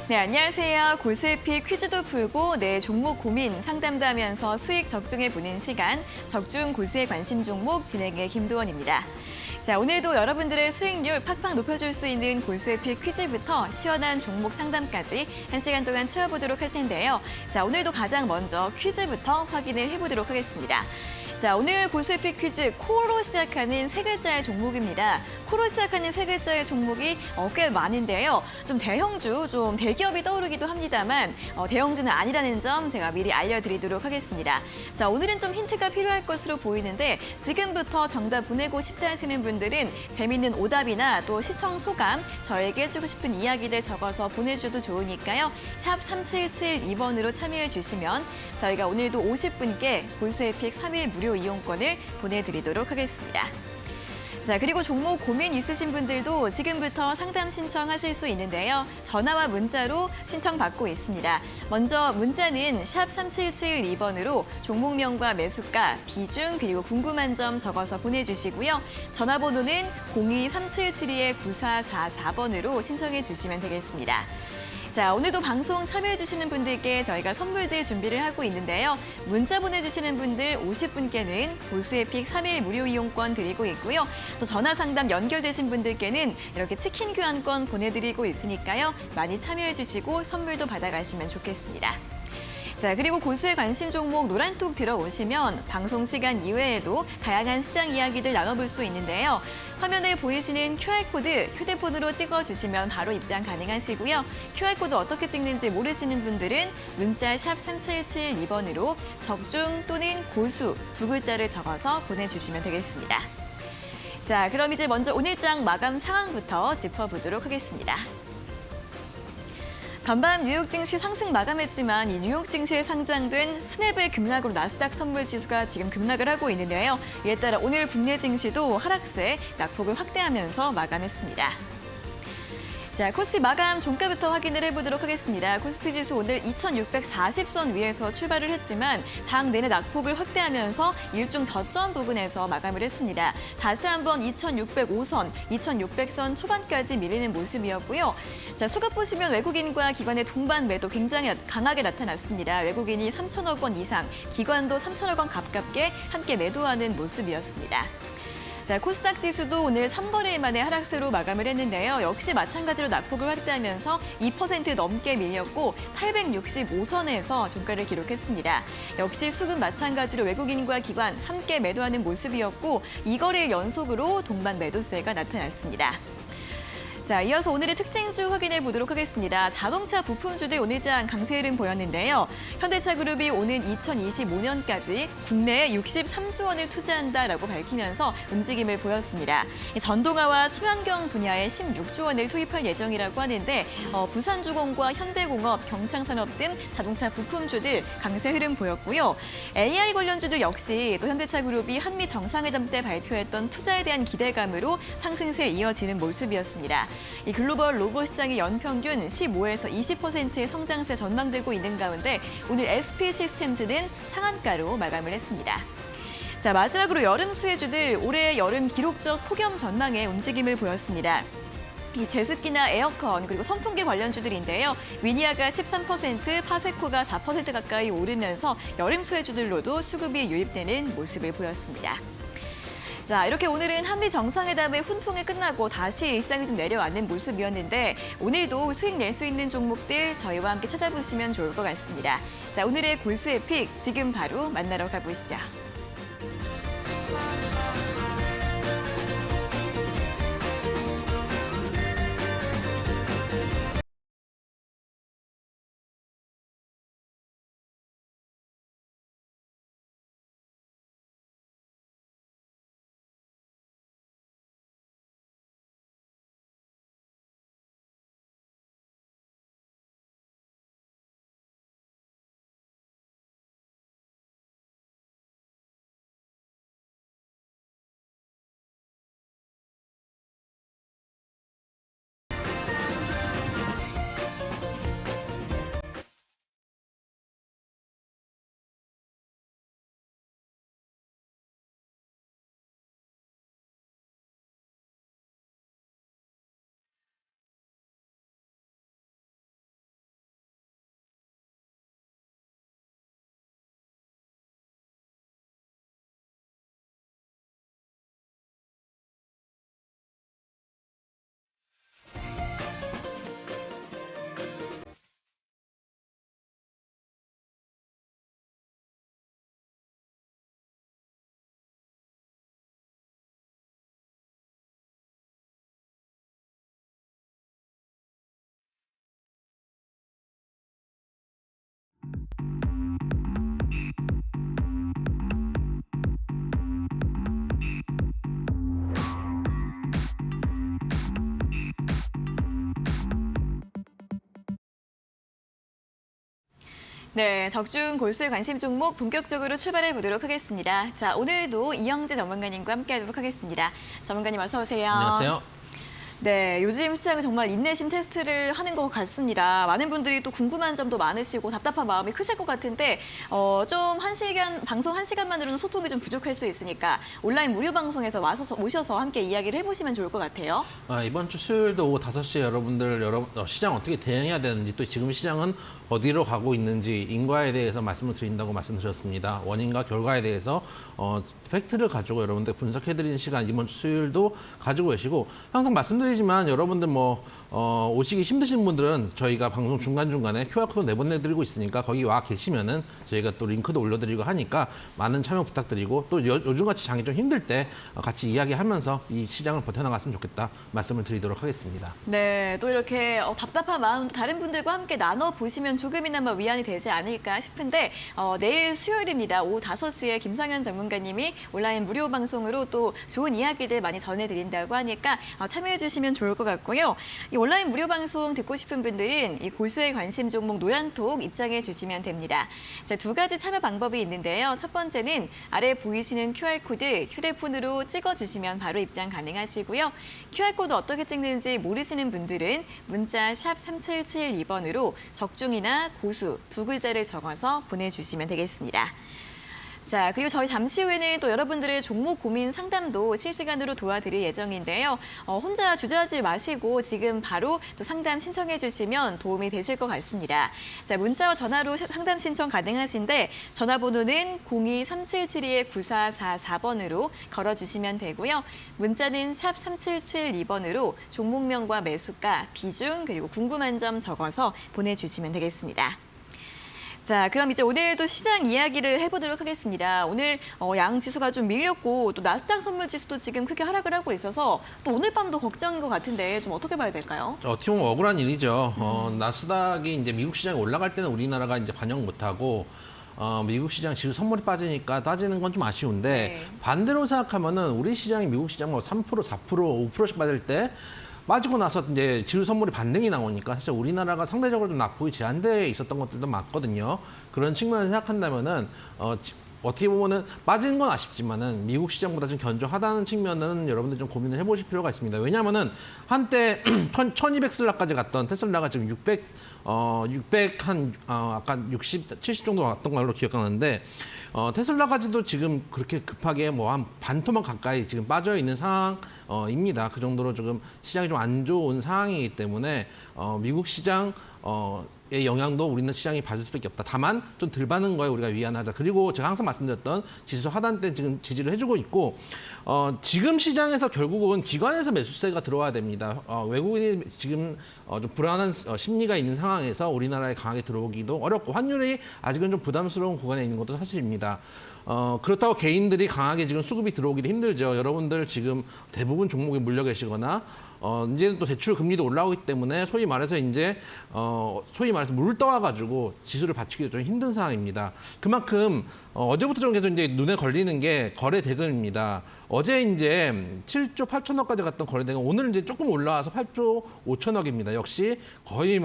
네, 안녕하세요. 골수에피 퀴즈도 풀고 내 종목 고민 상담도 하면서 수익 적중해보는 시간, 적중 골수의 관심 종목 진행의 김도원입니다. 자, 오늘도 여러분들의 수익률 팍팍 높여줄 수 있는 골수에피 퀴즈부터 시원한 종목 상담까지 1시간 동안 채워보도록 할 텐데요. 자, 오늘도 가장 먼저 퀴즈부터 확인을 해보도록 하겠습니다. 자, 오늘 골수에피 퀴즈 코로 시작하는 세 글자의 종목입니다. 코로 시작하는 세 글자의 종목이 꽤 많은데요. 좀 대형주, 좀 대기업이 떠오르기도 합니다만 대형주는 아니라는 점 제가 미리 알려드리도록 하겠습니다. 자, 오늘은 좀 힌트가 필요할 것으로 보이는데 지금부터 정답 보내고 싶다 하시는 분들은 재밌는 오답이나 또 시청 소감, 저에게 해주고 싶은 이야기들 적어서 보내주셔도 좋으니까요. 샵 3772번으로 참여해 주시면 저희가 오늘도 50분께 골수에픽 3일 무료 이용권을 보내드리도록 하겠습니다. 자, 그리고 종목 고민 있으신 분들도 지금부터 상담 신청하실 수 있는데요. 전화와 문자로 신청받고 있습니다. 먼저 문자는 샵 3772번으로 종목명과 매수가, 비중, 그리고 궁금한 점 적어서 보내주시고요. 전화번호는 02-3772-9444번으로 신청해 주시면 되겠습니다. 자, 오늘도 방송 참여해주시는 분들께 저희가 선물들 준비를 하고 있는데요. 문자 보내주시는 분들 50분께는 골수에픽 3일 무료 이용권 드리고 있고요. 또 전화 상담 연결되신 분들께는 이렇게 치킨 교환권 보내드리고 있으니까요. 많이 참여해주시고 선물도 받아가시면 좋겠습니다. 자, 그리고 골수의 관심 종목 노란톡 들어오시면 방송 시간 이외에도 다양한 시장 이야기들 나눠볼 수 있는데요. 화면에 보이시는 QR코드 휴대폰으로 찍어주시면 바로 입장 가능하시고요. QR코드 어떻게 찍는지 모르시는 분들은 문자 샵 3772번으로 적중 또는 골수 두 글자를 적어서 보내주시면 되겠습니다. 자, 그럼 이제 먼저 오늘장 마감 상황부터 짚어보도록 하겠습니다. 간밤 뉴욕 증시 상승 마감했지만 이 뉴욕 증시에 상장된 스냅의 급락으로 나스닥 선물 지수가 지금 급락을 하고 있는데요. 이에 따라 오늘 국내 증시도 하락세 낙폭을 확대하면서 마감했습니다. 자, 코스피 마감 종가부터 확인을 해보도록 하겠습니다. 코스피 지수 오늘 2640선 위에서 출발을 했지만 장 내내 낙폭을 확대하면서 일중 저점 부근에서 마감을 했습니다. 다시 한번 2605선, 2600선 초반까지 밀리는 모습이었고요. 자, 수급 보시면 외국인과 기관의 동반 매도 굉장히 강하게 나타났습니다. 외국인이 3천억 원 이상, 기관도 3천억 원 가깝게 함께 매도하는 모습이었습니다. 자, 코스닥 지수도 오늘 3거래일 만에 하락세로 마감을 했는데요. 역시 마찬가지로 낙폭을 확대하면서 2% 넘게 밀렸고 865선에서 종가를 기록했습니다. 역시 수급 마찬가지로 외국인과 기관 함께 매도하는 모습이었고 2거래일 연속으로 동반 매도세가 나타났습니다. 자, 이어서 오늘의 특징주 확인해 보도록 하겠습니다. 자동차 부품주들 오늘장 강세 흐름 보였는데요. 현대차그룹이 오는 2025년까지 국내에 63조 원을 투자한다라고 밝히면서 움직임을 보였습니다. 전동화와 친환경 분야에 16조 원을 투입할 예정이라고 하는데 부산주공과 현대공업, 경창산업 등 자동차 부품주들 강세 흐름 보였고요. AI 관련주들 역시 또 현대차그룹이 한미 정상회담 때 발표했던 투자에 대한 기대감으로 상승세에 이어지는 모습이었습니다. 이 글로벌 로봇 시장의 연평균 15에서 20%의 성장세 전망되고 있는 가운데 오늘 SP 시스템즈는 상한가로 마감을 했습니다. 자, 마지막으로 여름 수혜주들 올해 여름 기록적 폭염 전망에 움직임을 보였습니다. 이 제습기나 에어컨 그리고 선풍기 관련주들인데요. 위니아가 13%, 파세코가 4% 가까이 오르면서 여름 수혜주들로도 수급이 유입되는 모습을 보였습니다. 자, 이렇게 오늘은 한미 정상회담의 훈풍이 끝나고 다시 일상이 좀 내려앉는 모습이었는데 오늘도 수익 낼 수 있는 종목들 저희와 함께 찾아보시면 좋을 것 같습니다. 자, 오늘의 골수의 픽 지금 바로 만나러 가보시죠. 네, 적중 골수의 관심 종목 본격적으로 출발해 보도록 하겠습니다. 자, 오늘도 이영재 전문가님과 함께하도록 하겠습니다. 전문가님 어서 오세요. 안녕하세요. 네, 요즘 시장은 정말 인내심 테스트를 하는 것 같습니다. 많은 분들이 또 궁금한 점도 많으시고 답답한 마음이 크실 것 같은데 좀 방송 1시간만으로는 소통이 좀 부족할 수 있으니까 온라인 무료 방송에서 오셔서 함께 이야기를 해보시면 좋을 것 같아요. 이번 주 수요일도 오후 5시에 여러분들 시장 어떻게 대응해야 되는지 또 지금 시장은 어디로 가고 있는지 인과에 대해서 말씀을 드린다고 말씀드렸습니다. 원인과 결과에 대해서 팩트를 가지고 여러분들 분석해드리는 시간 이번 주 수요일도 가지고 계시고 항상 말씀드리지만 여러분들 오시기 힘드신 분들은 저희가 방송 중간중간에 QR코드 내보내드리고 있으니까 거기 와 계시면은 저희가 또 링크도 올려드리고 하니까 많은 참여 부탁드리고 또 요즘같이 장이 좀 힘들 때 같이 이야기하면서 이 시장을 버텨나갔으면 좋겠다 말씀을 드리도록 하겠습니다. 네, 또 이렇게 답답한 마음 다른 분들과 함께 나눠보시면 조금이나마 위안이 되지 않을까 싶은데 내일 수요일입니다. 오후 5시에 김상현 전문가님이 온라인 무료 방송으로 또 좋은 이야기들 많이 전해드린다고 하니까 참여해 주시면 좋을 것 같고요. 이 온라인 무료 방송 듣고 싶은 분들은 이 고수의 관심 종목 노란톡 입장해 주시면 됩니다. 자, 2가지 참여 방법이 있는데요. 첫 번째는 아래 보이시는 QR코드 휴대폰으로 찍어주시면 바로 입장 가능하시고요. QR코드 어떻게 찍는지 모르시는 분들은 문자 샵 3772번으로 적중이나 고수 2글자를 적어서 보내주시면 되겠습니다. 자, 그리고 저희 잠시 후에는 또 여러분들의 종목 고민 상담도 실시간으로 도와드릴 예정인데요. 혼자 주저하지 마시고 지금 바로 또 상담 신청해 주시면 도움이 되실 것 같습니다. 자, 문자와 전화로 상담 신청 가능하신데 전화번호는 02-3772-9444번으로 걸어주시면 되고요. 문자는 샵 3772번으로 종목명과 매수가, 비중, 그리고 궁금한 점 적어서 보내주시면 되겠습니다. 자, 그럼 이제 오늘도 시장 이야기를 해보도록 하겠습니다. 오늘 양 지수가 좀 밀렸고 또 나스닥 선물 지수도 지금 크게 하락을 하고 있어서 또 오늘 밤도 걱정인 것 같은데 좀 어떻게 봐야 될까요? 어떻게 보면 억울한 일이죠. 나스닥이 이제 미국 시장에 올라갈 때는 우리나라가 이제 반영 못하고 미국 시장 지수 선물이 빠지니까 따지는 건 좀 아쉬운데 네. 반대로 생각하면은 우리 시장이 미국 시장 3%, 4%, 5%씩 빠질 때 빠지고 나서 이제 지수 선물이 반등이 나오니까 사실 우리나라가 상대적으로 좀 낙폭이 제한되어 있었던 것들도 많거든요. 그런 측면을 생각한다면은 어떻게 보면은 빠지는 건 아쉽지만은 미국 시장보다 좀 견조하다는 측면은 여러분들 좀 고민을 해보실 필요가 있습니다. 왜냐하면은 한때 1200슬라까지 갔던 테슬라가 지금 600 아까 60, 70 정도 왔던 걸로 기억하는데 테슬라까지도 지금 그렇게 급하게 한 반토막 가까이 지금 빠져 있는 상황입니다. 그 정도로 지금 시장이 좀 안 좋은 상황이기 때문에 미국 시장 의 영향도 우리는 시장이 받을 수밖에 없다. 다만 좀 덜 받는 거에 우리가 위안하자. 그리고 제가 항상 말씀드렸던 지수 하단 때 지금 지지를 해주고 있고 지금 시장에서 결국은 기관에서 매수세가 들어와야 됩니다. 외국인이 지금 좀 불안한 심리가 있는 상황에서 우리나라에 강하게 들어오기도 어렵고 환율이 아직은 좀 부담스러운 구간에 있는 것도 사실입니다. 그렇다고 개인들이 강하게 지금 수급이 들어오기도 힘들죠. 여러분들 지금 대부분 종목에 물려 계시거나 이제는 또 대출 금리도 올라오기 때문에 소위 말해서 물 떠와가지고 지수를 받치기도 좀 힘든 상황입니다. 그만큼 어제부터 좀 계속 이제 눈에 걸리는 게 거래 대금입니다. 어제 이제 7조 8천억까지 갔던 거래 대금 오늘 이제 조금 올라와서 8조 5천억입니다. 역시 거의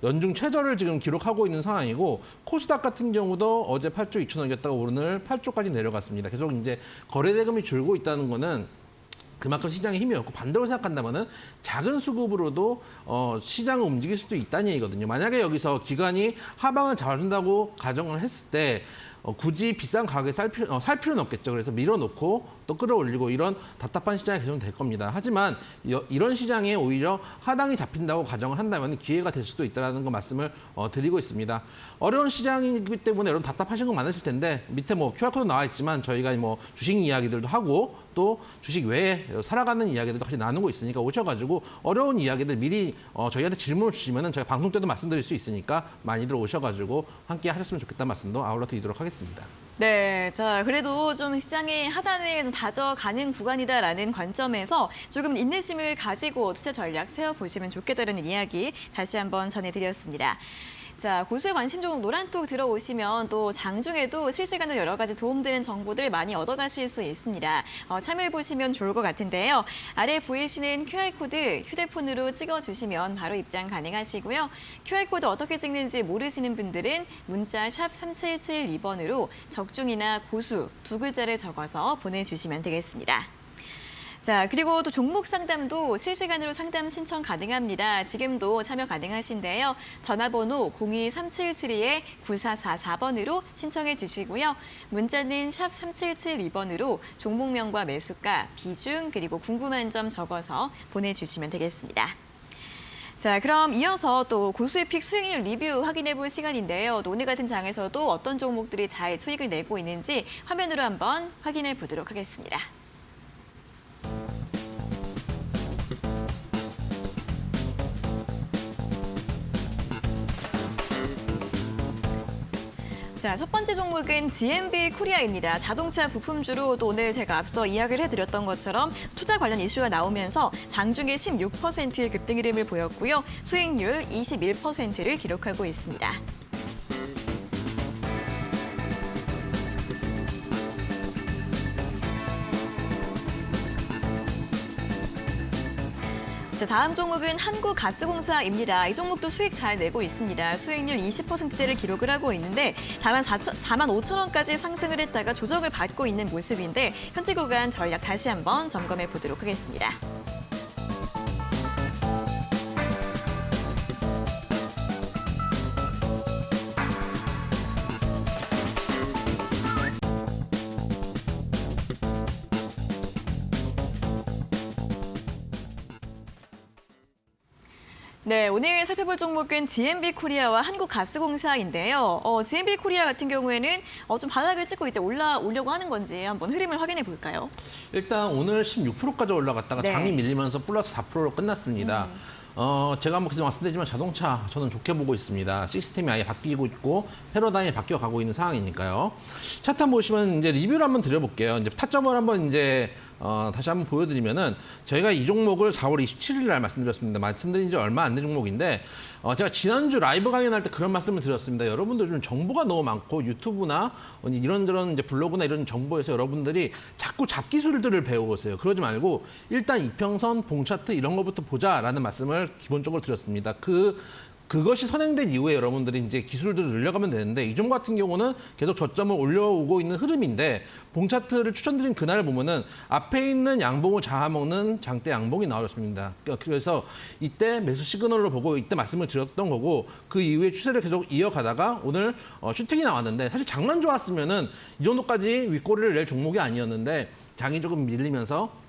연중 최저를 지금 기록하고 있는 상황이고 코스닥 같은 경우도 어제 8조 2천억이었다가 오늘 8조까지 내려갔습니다. 계속 이제 거래 대금이 줄고 있다는 거는 그만큼 시장에 힘이 없고 반대로 생각한다면은 작은 수급으로도 시장을 움직일 수도 있다는 얘기거든요. 만약에 여기서 기관이 하방을 잡아준다고 가정을 했을 때 굳이 비싼 가격에 살 필요는 없겠죠. 그래서 밀어놓고 또 끌어올리고 이런 답답한 시장이 계속될 겁니다. 하지만 이런 시장에 오히려 하단이 잡힌다고 가정을 한다면 기회가 될 수도 있다는 거 말씀을 드리고 있습니다. 어려운 시장이기 때문에 여러분 답답하신 거 많으실 텐데 밑에 QR코드 나와 있지만 저희가 주식 이야기들도 하고 또 주식 외에 살아가는 이야기들도 같이 나누고 있으니까 오셔가지고 어려운 이야기들 미리 저희한테 질문을 주시면은 저희가 방송 때도 말씀드릴 수 있으니까 많이들 오셔가지고 함께 하셨으면 좋겠다는 말씀도 아울러 드리도록 하겠습니다. 네, 자 그래도 좀 시장이 하단을 다져가는 구간이다라는 관점에서 조금 인내심을 가지고 투자 전략 세워보시면 좋겠다는 이야기 다시 한번 전해드렸습니다. 자, 고수의 관심 종목 노란톡 들어오시면 또 장중에도 실시간으로 여러 가지 도움되는 정보들 많이 얻어가실 수 있습니다. 참여해보시면 좋을 것 같은데요. 아래 보이시는 QR코드 휴대폰으로 찍어주시면 바로 입장 가능하시고요. QR코드 어떻게 찍는지 모르시는 분들은 문자 샵 3772번으로 적중이나 고수 두 글자를 적어서 보내주시면 되겠습니다. 자, 그리고 또 종목 상담도 실시간으로 상담 신청 가능합니다. 지금도 참여 가능하신데요. 전화번호 02-3772-9444번으로 신청해 주시고요. 문자는 샵 3772번으로 종목명과 매수가, 비중, 그리고 궁금한 점 적어서 보내주시면 되겠습니다. 자, 그럼 이어서 또 고수의 픽 수익률 리뷰 확인해 볼 시간인데요. 또 오늘 같은 장에서도 어떤 종목들이 잘 수익을 내고 있는지 화면으로 한번 확인해 보도록 하겠습니다. 자, 첫 번째 종목은 GMB 코리아입니다. 자동차 부품주로 또 오늘 제가 앞서 이야기를 해드렸던 것처럼 투자 관련 이슈가 나오면서 장중에 16%의 급등 흐름을 보였고요. 수익률 21%를 기록하고 있습니다. 자, 다음 종목은 한국가스공사입니다. 이 종목도 수익 잘 내고 있습니다. 수익률 20%대를 기록을 하고 있는데 다만 4만 5천 원까지 상승을 했다가 조정을 받고 있는 모습인데 현재 구간 전략 다시 한번 점검해 보도록 하겠습니다. 네, 오늘 살펴볼 종목은 GMB 코리아와 한국가스공사인데요. GMB 코리아 같은 경우에는 좀 바닥을 찍고 이제 올라오려고 하는 건지 한번 흐름을 확인해 볼까요? 일단 오늘 16%까지 올라갔다가 네. 장이 밀리면서 플러스 4%로 끝났습니다. 제가 뭐 계속 말씀드리지만 자동차 저는 좋게 보고 있습니다. 시스템이 아예 바뀌고 있고 패러다임이 바뀌어가고 있는 상황이니까요. 차트 한번 보시면 이제 리뷰를 한번 드려볼게요. 이제 타점을 한번 이제 다시 한번 보여드리면은 저희가 이 종목을 4월 27일 날 말씀드렸습니다. 말씀드린 지 얼마 안 된 종목인데 제가 지난주 라이브 강연할 때 그런 말씀을 드렸습니다. 여러분들 좀 정보가 너무 많고 유튜브나 이런저런 이제 블로그나 이런 정보에서 여러분들이 자꾸 잡기술들을 배워보세요. 그러지 말고 일단 이평선, 봉차트 이런 것부터 보자라는 말씀을 기본적으로 드렸습니다. 그것이 선행된 이후에 여러분들이 이제 기술들을 늘려가면 되는데 이 종목 같은 경우는 계속 저점을 올려오고 있는 흐름인데 봉차트를 추천드린 그날을 보면은 앞에 있는 양봉을 잡아먹는 장대 양봉이 나와줬습니다. 그래서 이때 매수 시그널로 보고 이때 말씀을 드렸던 거고 그 이후에 추세를 계속 이어가다가 오늘 슈팅이 나왔는데 사실 장만 좋았으면은 이 정도까지 윗꼬리를 낼 종목이 아니었는데 장이 조금 밀리면서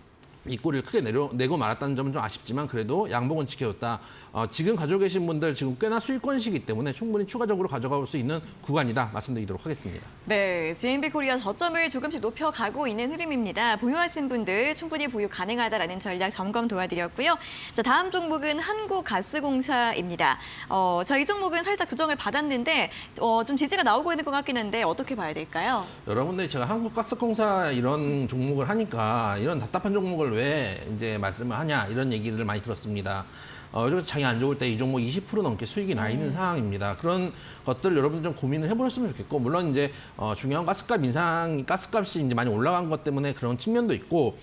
이 꼬리를 크게 내고 말았다는 점은 좀 아쉽지만 그래도 양봉은 지켜줬다. 지금 가지고 계신 분들 지금 꽤나 수익권이시기 때문에 충분히 추가적으로 가져갈 수 있는 구간이다 말씀드리도록 하겠습니다. 네, GMB 코리아 저점을 조금씩 높여가고 있는 흐름입니다. 보유하신 분들 충분히 보유 가능하다라는 전략 점검 도와드렸고요. 자, 다음 종목은 한국가스공사입니다. 이 종목은 살짝 조정을 받았는데 좀 지지가 나오고 있는 것 같긴 한데 어떻게 봐야 될까요? 여러분들이 제가 한국가스공사 이런 종목을 하니까 이런 답답한 종목을 왜 이제 말씀을 하냐 이런 얘기를 많이 들었습니다. 요즘 장이 안 좋을 때 이 종목 20% 넘게 수익이 나 있는 상황입니다. 그런 것들 여러분 좀 고민을 해보셨으면 좋겠고 물론 이제 중요한 가스값이 이제 많이 올라간 것 때문에 그런 측면도 있고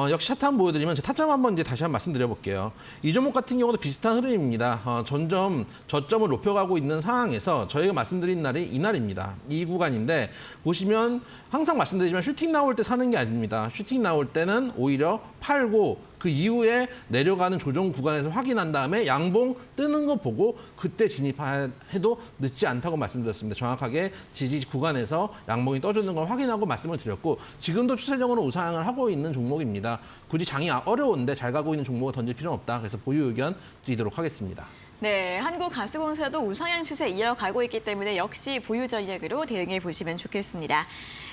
역시 차트 한번 보여드리면 타점 한번 이제 다시 한번 말씀드려볼게요. 이 종목 같은 경우도 비슷한 흐름입니다. 점점 저점을 높여가고 있는 상황에서 저희가 말씀드린 날이 이날입니다. 이 구간인데 보시면 항상 말씀드리지만 슈팅 나올 때 사는 게 아닙니다. 슈팅 나올 때는 오히려 팔고 그 이후에 내려가는 조정 구간에서 확인한 다음에 양봉 뜨는 거 보고 그때 진입해도 늦지 않다고 말씀드렸습니다. 정확하게 지지 구간에서 양봉이 떠주는 걸 확인하고 말씀을 드렸고 지금도 추세적으로 우상을 하고 있는 종목입니다. 굳이 장이 어려운데 잘 가고 있는 종목을 던질 필요는 없다. 그래서 보유 의견 드리도록 하겠습니다. 네, 한국가스공사도 우상향 추세 이어가고 있기 때문에 역시 보유 전략으로 대응해 보시면 좋겠습니다.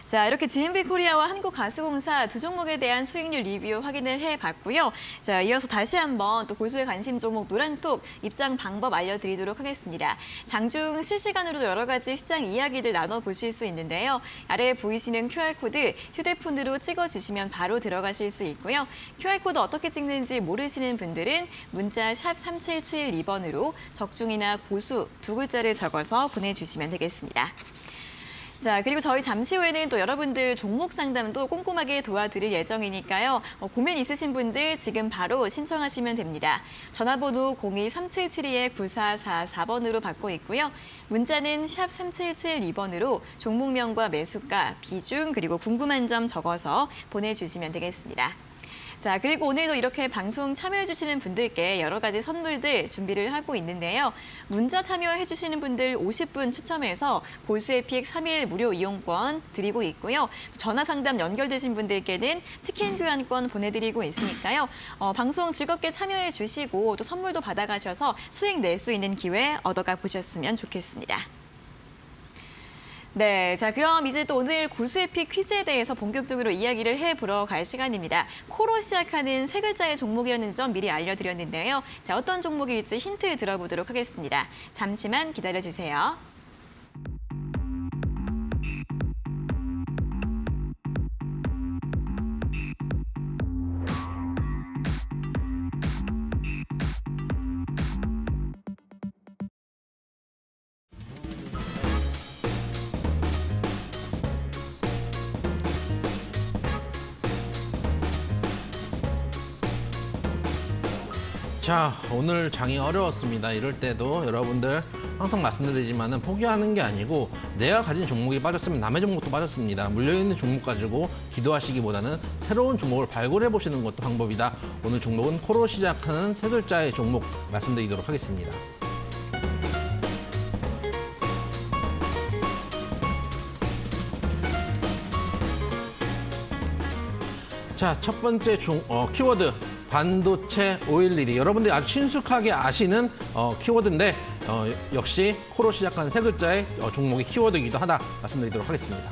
자, 이렇게 GMB 코리아와 한국가스공사 두 종목에 대한 수익률 리뷰 확인을 해봤고요. 자, 이어서 다시 한번 또 고수의 관심 종목 노란톡 입장 방법 알려드리도록 하겠습니다. 장중 실시간으로도 여러 가지 시장 이야기들 나눠보실 수 있는데요. 아래에 보이시는 QR코드 휴대폰으로 찍어주시면 바로 들어가실 수 있고요. QR코드 어떻게 찍는지 모르시는 분들은 문자 샵 3772번으로 2번으로 적중이나 고수 두 글자를 적어서 보내주시면 되겠습니다. 자, 그리고 저희 잠시 후에는 또 여러분들 종목 상담도 꼼꼼하게 도와드릴 예정이니까요. 고민 있으신 분들 지금 바로 신청하시면 됩니다. 전화번호 02377-9444번으로 받고 있고요. 문자는 샵 3772번으로 종목명과 매수가, 비중, 그리고 궁금한 점 적어서 보내주시면 되겠습니다. 자, 그리고 오늘도 이렇게 방송 참여해주시는 분들께 여러 가지 선물들 준비를 하고 있는데요. 문자 참여해주시는 분들 50분 추첨해서 골수에픽 3일 무료 이용권 드리고 있고요. 전화 상담 연결되신 분들께는 치킨 교환권 보내드리고 있으니까요. 방송 즐겁게 참여해주시고 또 선물도 받아가셔서 수익 낼 수 있는 기회 얻어가 보셨으면 좋겠습니다. 네, 자 그럼 이제 또 오늘 골수에픽 퀴즈에 대해서 본격적으로 이야기를 해보러 갈 시간입니다. 코로 시작하는 세 글자의 종목이라는 점 미리 알려드렸는데요. 자 어떤 종목일지 힌트 들어보도록 하겠습니다. 잠시만 기다려주세요. 자, 오늘 장이 어려웠습니다. 이럴 때도 여러분들 항상 말씀드리지만은 포기하는 게 아니고 내가 가진 종목이 빠졌으면 남의 종목도 빠졌습니다. 물려있는 종목 가지고 기도하시기보다는 새로운 종목을 발굴해 보시는 것도 방법이다. 오늘 종목은 코로 시작하는 세 글자의 종목 말씀드리도록 하겠습니다. 자, 첫 번째 키워드. 반도체 511이 여러분들이 아주 친숙하게 아시는 키워드인데 역시 코로 시작하는 세 글자의 종목이 키워드이기도 하다 말씀드리도록 하겠습니다.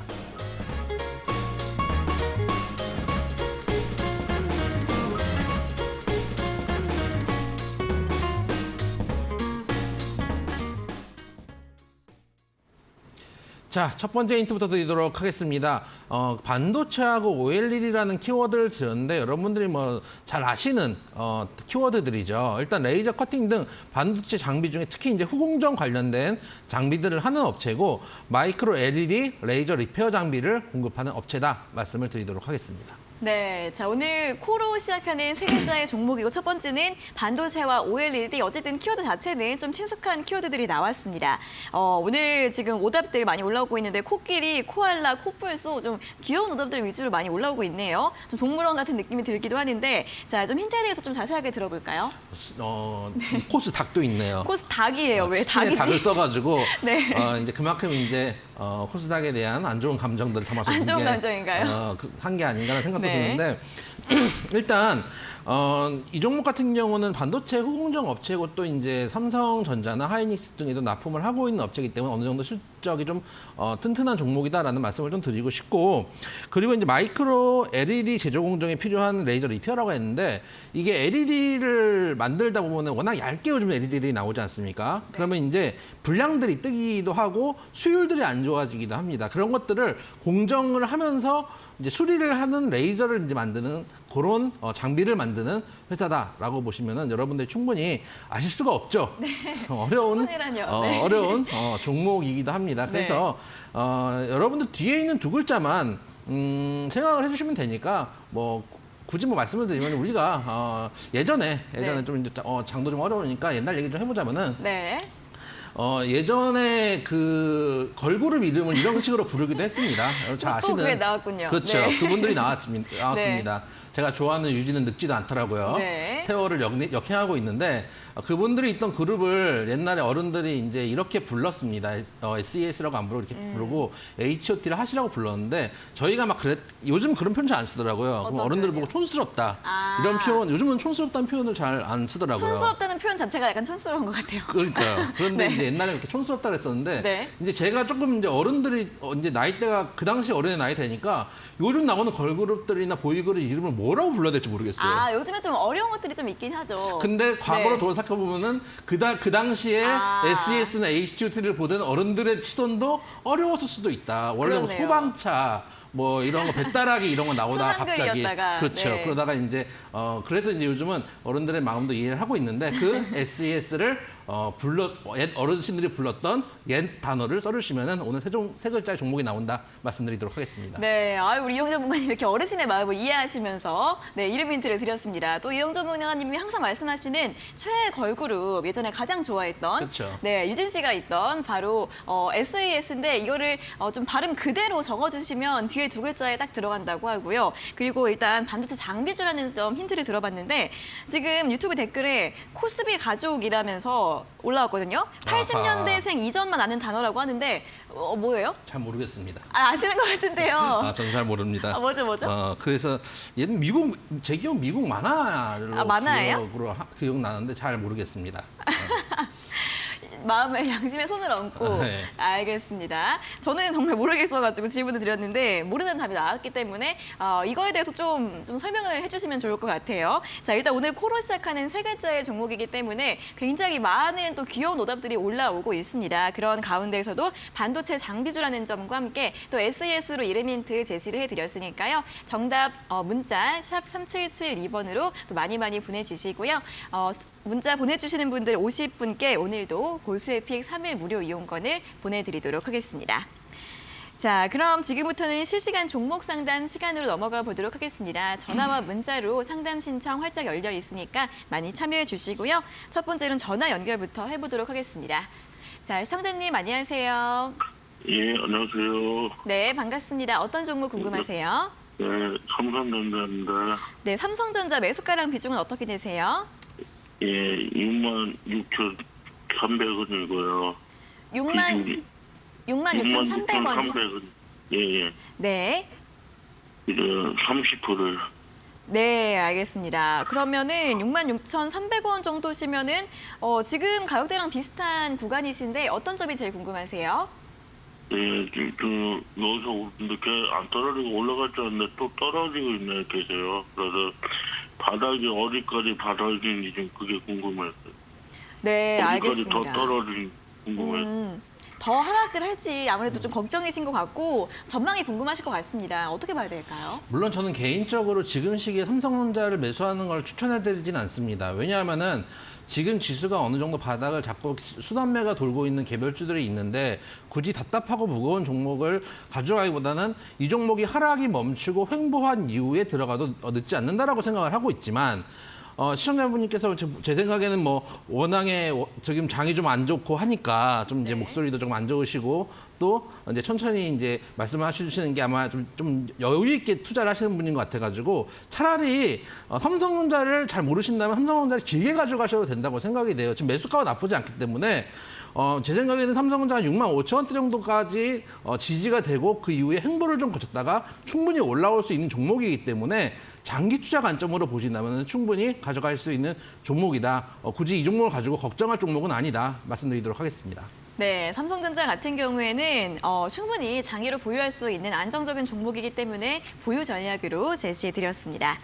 자, 첫 번째 힌트부터 드리도록 하겠습니다. 반도체하고 OLED라는 키워드를 드렸는데 여러분들이 뭐 잘 아시는 키워드들이죠. 일단 레이저 커팅 등 반도체 장비 중에 특히 이제 후공정 관련된 장비들을 하는 업체고 마이크로 LED 레이저 리페어 장비를 공급하는 업체다 말씀을 드리도록 하겠습니다. 네, 자 오늘 코로 시작하는 세 글자의 종목이고 첫 번째는 반도체와 OLED 어쨌든 키워드 자체는 좀 친숙한 키워드들이 나왔습니다. 오늘 지금 오답들 많이 올라오고 있는데 코끼리, 코알라, 코뿔소 좀 귀여운 오답들 위주로 많이 올라오고 있네요. 좀 동물원 같은 느낌이 들기도 하는데 자 좀 힌트에 대해서 좀 자세하게 들어볼까요? 코스 닭도 있네요. 코스 닭이에요. 왜 치킨에 닭이지? 닭을 써가지고 네. 이제 그만큼 이제 코스닥에 대한 안 좋은 감정들을 담아서 안 좋은 감정인가요? 한 게 아닌가라는 생각도 네. 드는데 일단 이 종목 같은 경우는 반도체 후공정 업체고 또 이제 삼성전자나 하이닉스 등에도 납품을 하고 있는 업체이기 때문에 어느 정도 실적이 좀 튼튼한 종목이다라는 말씀을 좀 드리고 싶고 그리고 이제 마이크로 LED 제조 공정에 필요한 레이저 리페어라고 했는데 이게 LED를 만들다 보면은 워낙 얇게 요즘 LED들이 나오지 않습니까? 네. 그러면 이제 불량들이 뜨기도 하고 수율들이 안 좋아지기도 합니다. 그런 것들을 공정을 하면서 이제 수리를 하는 레이저를 이제 만드는 그런 장비를 만드는 회사다라고 보시면은 여러분들 충분히 아실 수가 없죠. 네. 어려운 충분히라뇨. 네. 어려운 종목이기도 합니다. 그래서 여러분들 뒤에 있는 두 글자만 생각을 해주시면 되니까 뭐. 굳이 뭐 말씀을 드리면 우리가 예전에 네. 좀 이제 장도 좀 어려우니까 옛날 얘기 좀 해보자면은 네. 예전에 그 걸그룹 이름을 이런 식으로 부르기도 했습니다. 잘 또 아시는. 그게 나왔군요. 그렇죠. 네. 그분들이 나왔습니다. 제가 좋아하는 유지는 늙지도 않더라고요. 네. 세월을 역행하고 있는데 그분들이 있던 그룹을 옛날에 어른들이 이제 이렇게 불렀습니다. SES라고 안 부르고 이렇게 부르고 H.O.T를 하시라고 불렀는데 저희가 막 요즘 그런 표현 잘 안 쓰더라고요. 그럼 어른들 보고 촌스럽다. 이런 표현, 요즘은 촌스럽다는 표현을 잘 안 쓰더라고요. 촌스럽다는 표현 자체가 약간 촌스러운 것 같아요. 그러니까요. 그런데 네. 이제 옛날에 이렇게 촌스럽다 그랬었는데 네. 이제 제가 조금 이제 어른들이 이제 나이대가 그 당시 어른의 나이 되니까 요즘 나오는 걸그룹들이나 보이그룹 이름을 뭐라고 불러야 될지 모르겠어요. 요즘에 좀 어려운 것들이 좀 있긴 하죠. 근데 과거로 네. 돌아서 보면은 그 당시에 SES나 H.O.T를 보던 어른들의 시선도 어려웠을 수도 있다. 원래 뭐 그러네요. 소방차 뭐 이런 거 배따라기 이런 거 나오다가 갑자기 순환글이었다가, 그렇죠. 네. 그러다가 이제 그래서 이제 요즘은 어른들의 마음도 이해를 하고 있는데 그 SES를 옛 어르신들이 불렀던 옛 단어를 써주시면은 오늘 세 글자의 종목이 나온다 말씀드리도록 하겠습니다. 네, 우리 이용 전문가님 이렇게 어르신의 마음을 이해하시면서 네, 이름 힌트를 드렸습니다. 또 이용 전문가님이 항상 말씀하시는 최애 걸그룹 예전에 가장 좋아했던 그쵸. 네, 유진 씨가 있던 바로 SES인데 이거를 좀 발음 그대로 적어주시면 뒤에 두 글자에 딱 들어간다고 하고요. 그리고 일단 반도체 장비주라는 점 힌트를 들어봤는데 지금 유튜브 댓글에 코스비 가족이라면서 올라왔거든요. 80년대생 이전만 아는 단어라고 하는데 뭐예요? 잘 모르겠습니다. 아시는 것 같은데요. 저는 잘 모릅니다. 뭐죠? 그래서 얘는 제 기억 미국 만화로 만화예요? 기억나는데 잘 모르겠습니다. 마음에 양심에 손을 얹고 네. 알겠습니다. 저는 정말 모르겠어가지고 질문을 드렸는데 모르는 답이 나왔기 때문에 이거에 대해서 좀 설명을 해주시면 좋을 것 같아요. 자, 일단 오늘 코로 시작하는 세 글자의 종목이기 때문에 굉장히 많은 또 귀여운 오답들이 올라오고 있습니다. 그런 가운데에서도 반도체 장비주라는 점과 함께 또 SES로 이름 힌트 제시를 해드렸으니까요. 정답 문자 샵 3772번으로 또 많이 보내주시고요. 문자 보내주시는 분들 50분께 오늘도 골수에픽 3일 무료 이용권을 보내드리도록 하겠습니다. 자, 그럼 지금부터는 실시간 종목 상담 시간으로 넘어가 보도록 하겠습니다. 전화와 문자로 상담 신청 활짝 열려 있으니까 많이 참여해 주시고요. 첫 번째로는 전화 연결부터 해보도록 하겠습니다. 자, 시청자님 안녕하세요. 예, 안녕하세요. 네, 반갑습니다. 어떤 종목 궁금하세요? 네, 삼성전자입니다. 네, 삼성전자 매수가랑 비중은 어떻게 되세요? 예, 66,300원이고요. 66,300원이요? 6,300원. 예. 네. 이제 30%를. 네, 알겠습니다. 그러면은 66,300원 정도시면은 지금 가격대랑 비슷한 구간이신데 어떤 점이 제일 궁금하세요? 예, 여기서 이렇게 안 떨어지고 올라갈 줄 알았는데 또 떨어지고 있네, 계세요. 그래서 바닥이 어디까지 바닥인지 좀 그게 궁금했어요. 네, 어디까지 알겠습니다. 더 떨어지는지 궁금해요. 더 하락을 할지 아무래도 좀 걱정이신 것 같고 전망이 궁금하실 것 같습니다. 어떻게 봐야 될까요? 물론 저는 개인적으로 지금 시기에 삼성전자를 매수하는 걸 추천해드리진 않습니다. 왜냐하면은 지금 지수가 어느 정도 바닥을 잡고 순환매가 돌고 있는 개별주들이 있는데 굳이 답답하고 무거운 종목을 가져가기보다는 이 종목이 하락이 멈추고 횡보한 이후에 들어가도 늦지 않는다라고 생각을 하고 있지만 시청자분께서 제 생각에는 뭐 워낙에 지금 장이 좀 안 좋고 하니까 좀 이제 네. 목소리도 좀 안 좋으시고 또 이제 천천히 이제 말씀하시는 게 아마 좀 여유 있게 투자를 하시는 분인 것 같아가지고 차라리 삼성전자를 잘 모르신다면 삼성전자를 길게 가져가셔도 된다고 생각이 돼요. 지금 매수가가 나쁘지 않기 때문에 제 생각에는 삼성전자가 65,000원대 정도까지 지지가 되고 그 이후에 횡보를 좀 거쳤다가 충분히 올라올 수 있는 종목이기 때문에 장기 투자 관점으로 보신다면 충분히 가져갈 수 있는 종목이다. 굳이 이 종목을 가지고 걱정할 종목은 아니다. 말씀드리도록 하겠습니다. 네, 삼성전자 같은 경우에는 충분히 장기로 보유할 수 있는 안정적인 종목이기 때문에 보유 전략으로 제시해드렸습니다.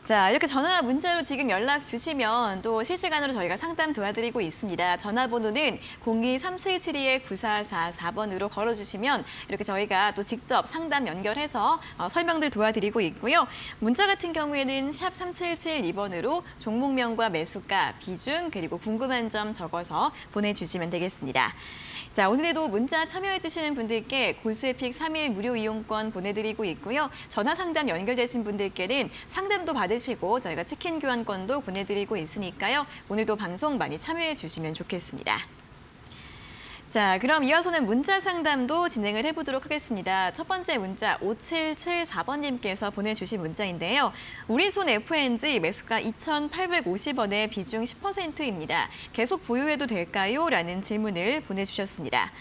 자, 이렇게 전화와 문자로 지금 연락 주시면 또 실시간으로 저희가 상담 도와드리고 있습니다. 전화번호는 02-3772-9444번으로 걸어주시면 이렇게 저희가 또 직접 상담 연결해서 설명들 도와드리고 있고요. 문자 같은 경우에는 샵 3772번으로 종목명과 매수가, 비중, 그리고 궁금한 점 적어서 보내주시면 되겠습니다. 자, 오늘도 문자 참여해주시는 분들께 골수에픽 3일 무료 이용권 보내드리고 있고요. 전화 상담 연결되신 분들께는 상담도 받으시고 저희가 치킨 교환권도 보내드리고 있으니까요. 오늘도 방송 많이 참여해주시면 좋겠습니다. 자, 그럼 이어서는 문자 상담도 진행을 해보도록 하겠습니다. 첫 번째 문자 5774번님께서 보내주신 문자인데요. 우리손 FNG 매수가 2,850원에 비중 10%입니다. 계속 보유해도 될까요? 라는 질문을 보내주셨습니다.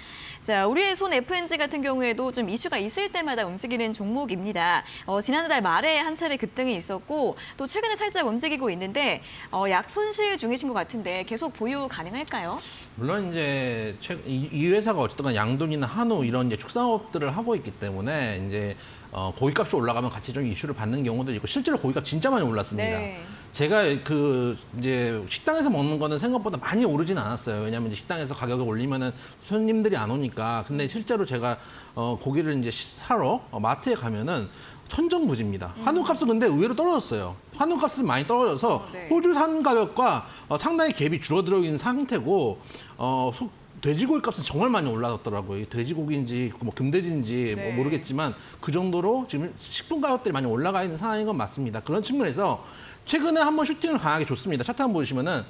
자, 우리의 손 FNG 같은 경우에도 좀 이슈가 있을 때마다 움직이는 종목입니다. 지난달 말에 한 차례 급등이 있었고 또 최근에 살짝 움직이고 있는데 약 손실 중이신 것 같은데 계속 보유 가능할까요? 물론 이제 이 회사가 어쨌든 양돈이나 한우 이런 이제 축산업들을 하고 있기 때문에 이제 고기값이 올라가면 같이 좀 이슈를 받는 경우도 있고 실제로 고기값 진짜 많이 올랐습니다. 네. 제가 이제 식당에서 먹는 거는 생각보다 많이 오르진 않았어요. 왜냐하면 이제 식당에서 가격을 올리면은 손님들이 안 오니까. 근데 실제로 제가 고기를 이제 사러 마트에 가면은 천정부지입니다. 환율값은 근데 의외로 떨어졌어요. 환율값은 많이 떨어져서 네. 호주 산 가격과 상당히 갭이 줄어들어 있는 상태고 돼지고기 값은 정말 많이 올라갔더라고요. 돼지고기인지 뭐 금돼지인지 네. 뭐 모르겠지만 그 정도로 지금 식품 가격들이 많이 올라가 있는 상황인 건 맞습니다. 그런 측면에서 최근에 한번 슈팅을 강하게 줬습니다. 차트 한번 보시면은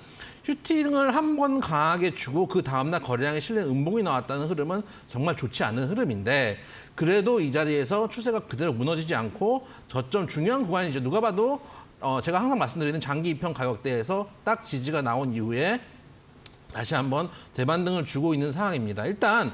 슈팅을 한 번 강하게 주고 그 다음날 거래량에 실린 음봉이 나왔다는 흐름은 정말 좋지 않은 흐름인데 그래도 이 자리에서 추세가 그대로 무너지지 않고 저점 중요한 구간이죠. 누가 봐도 제가 항상 말씀드리는 장기 입형 가격대에서 딱 지지가 나온 이후에 다시 한번 대반등을 주고 있는 상황입니다. 일단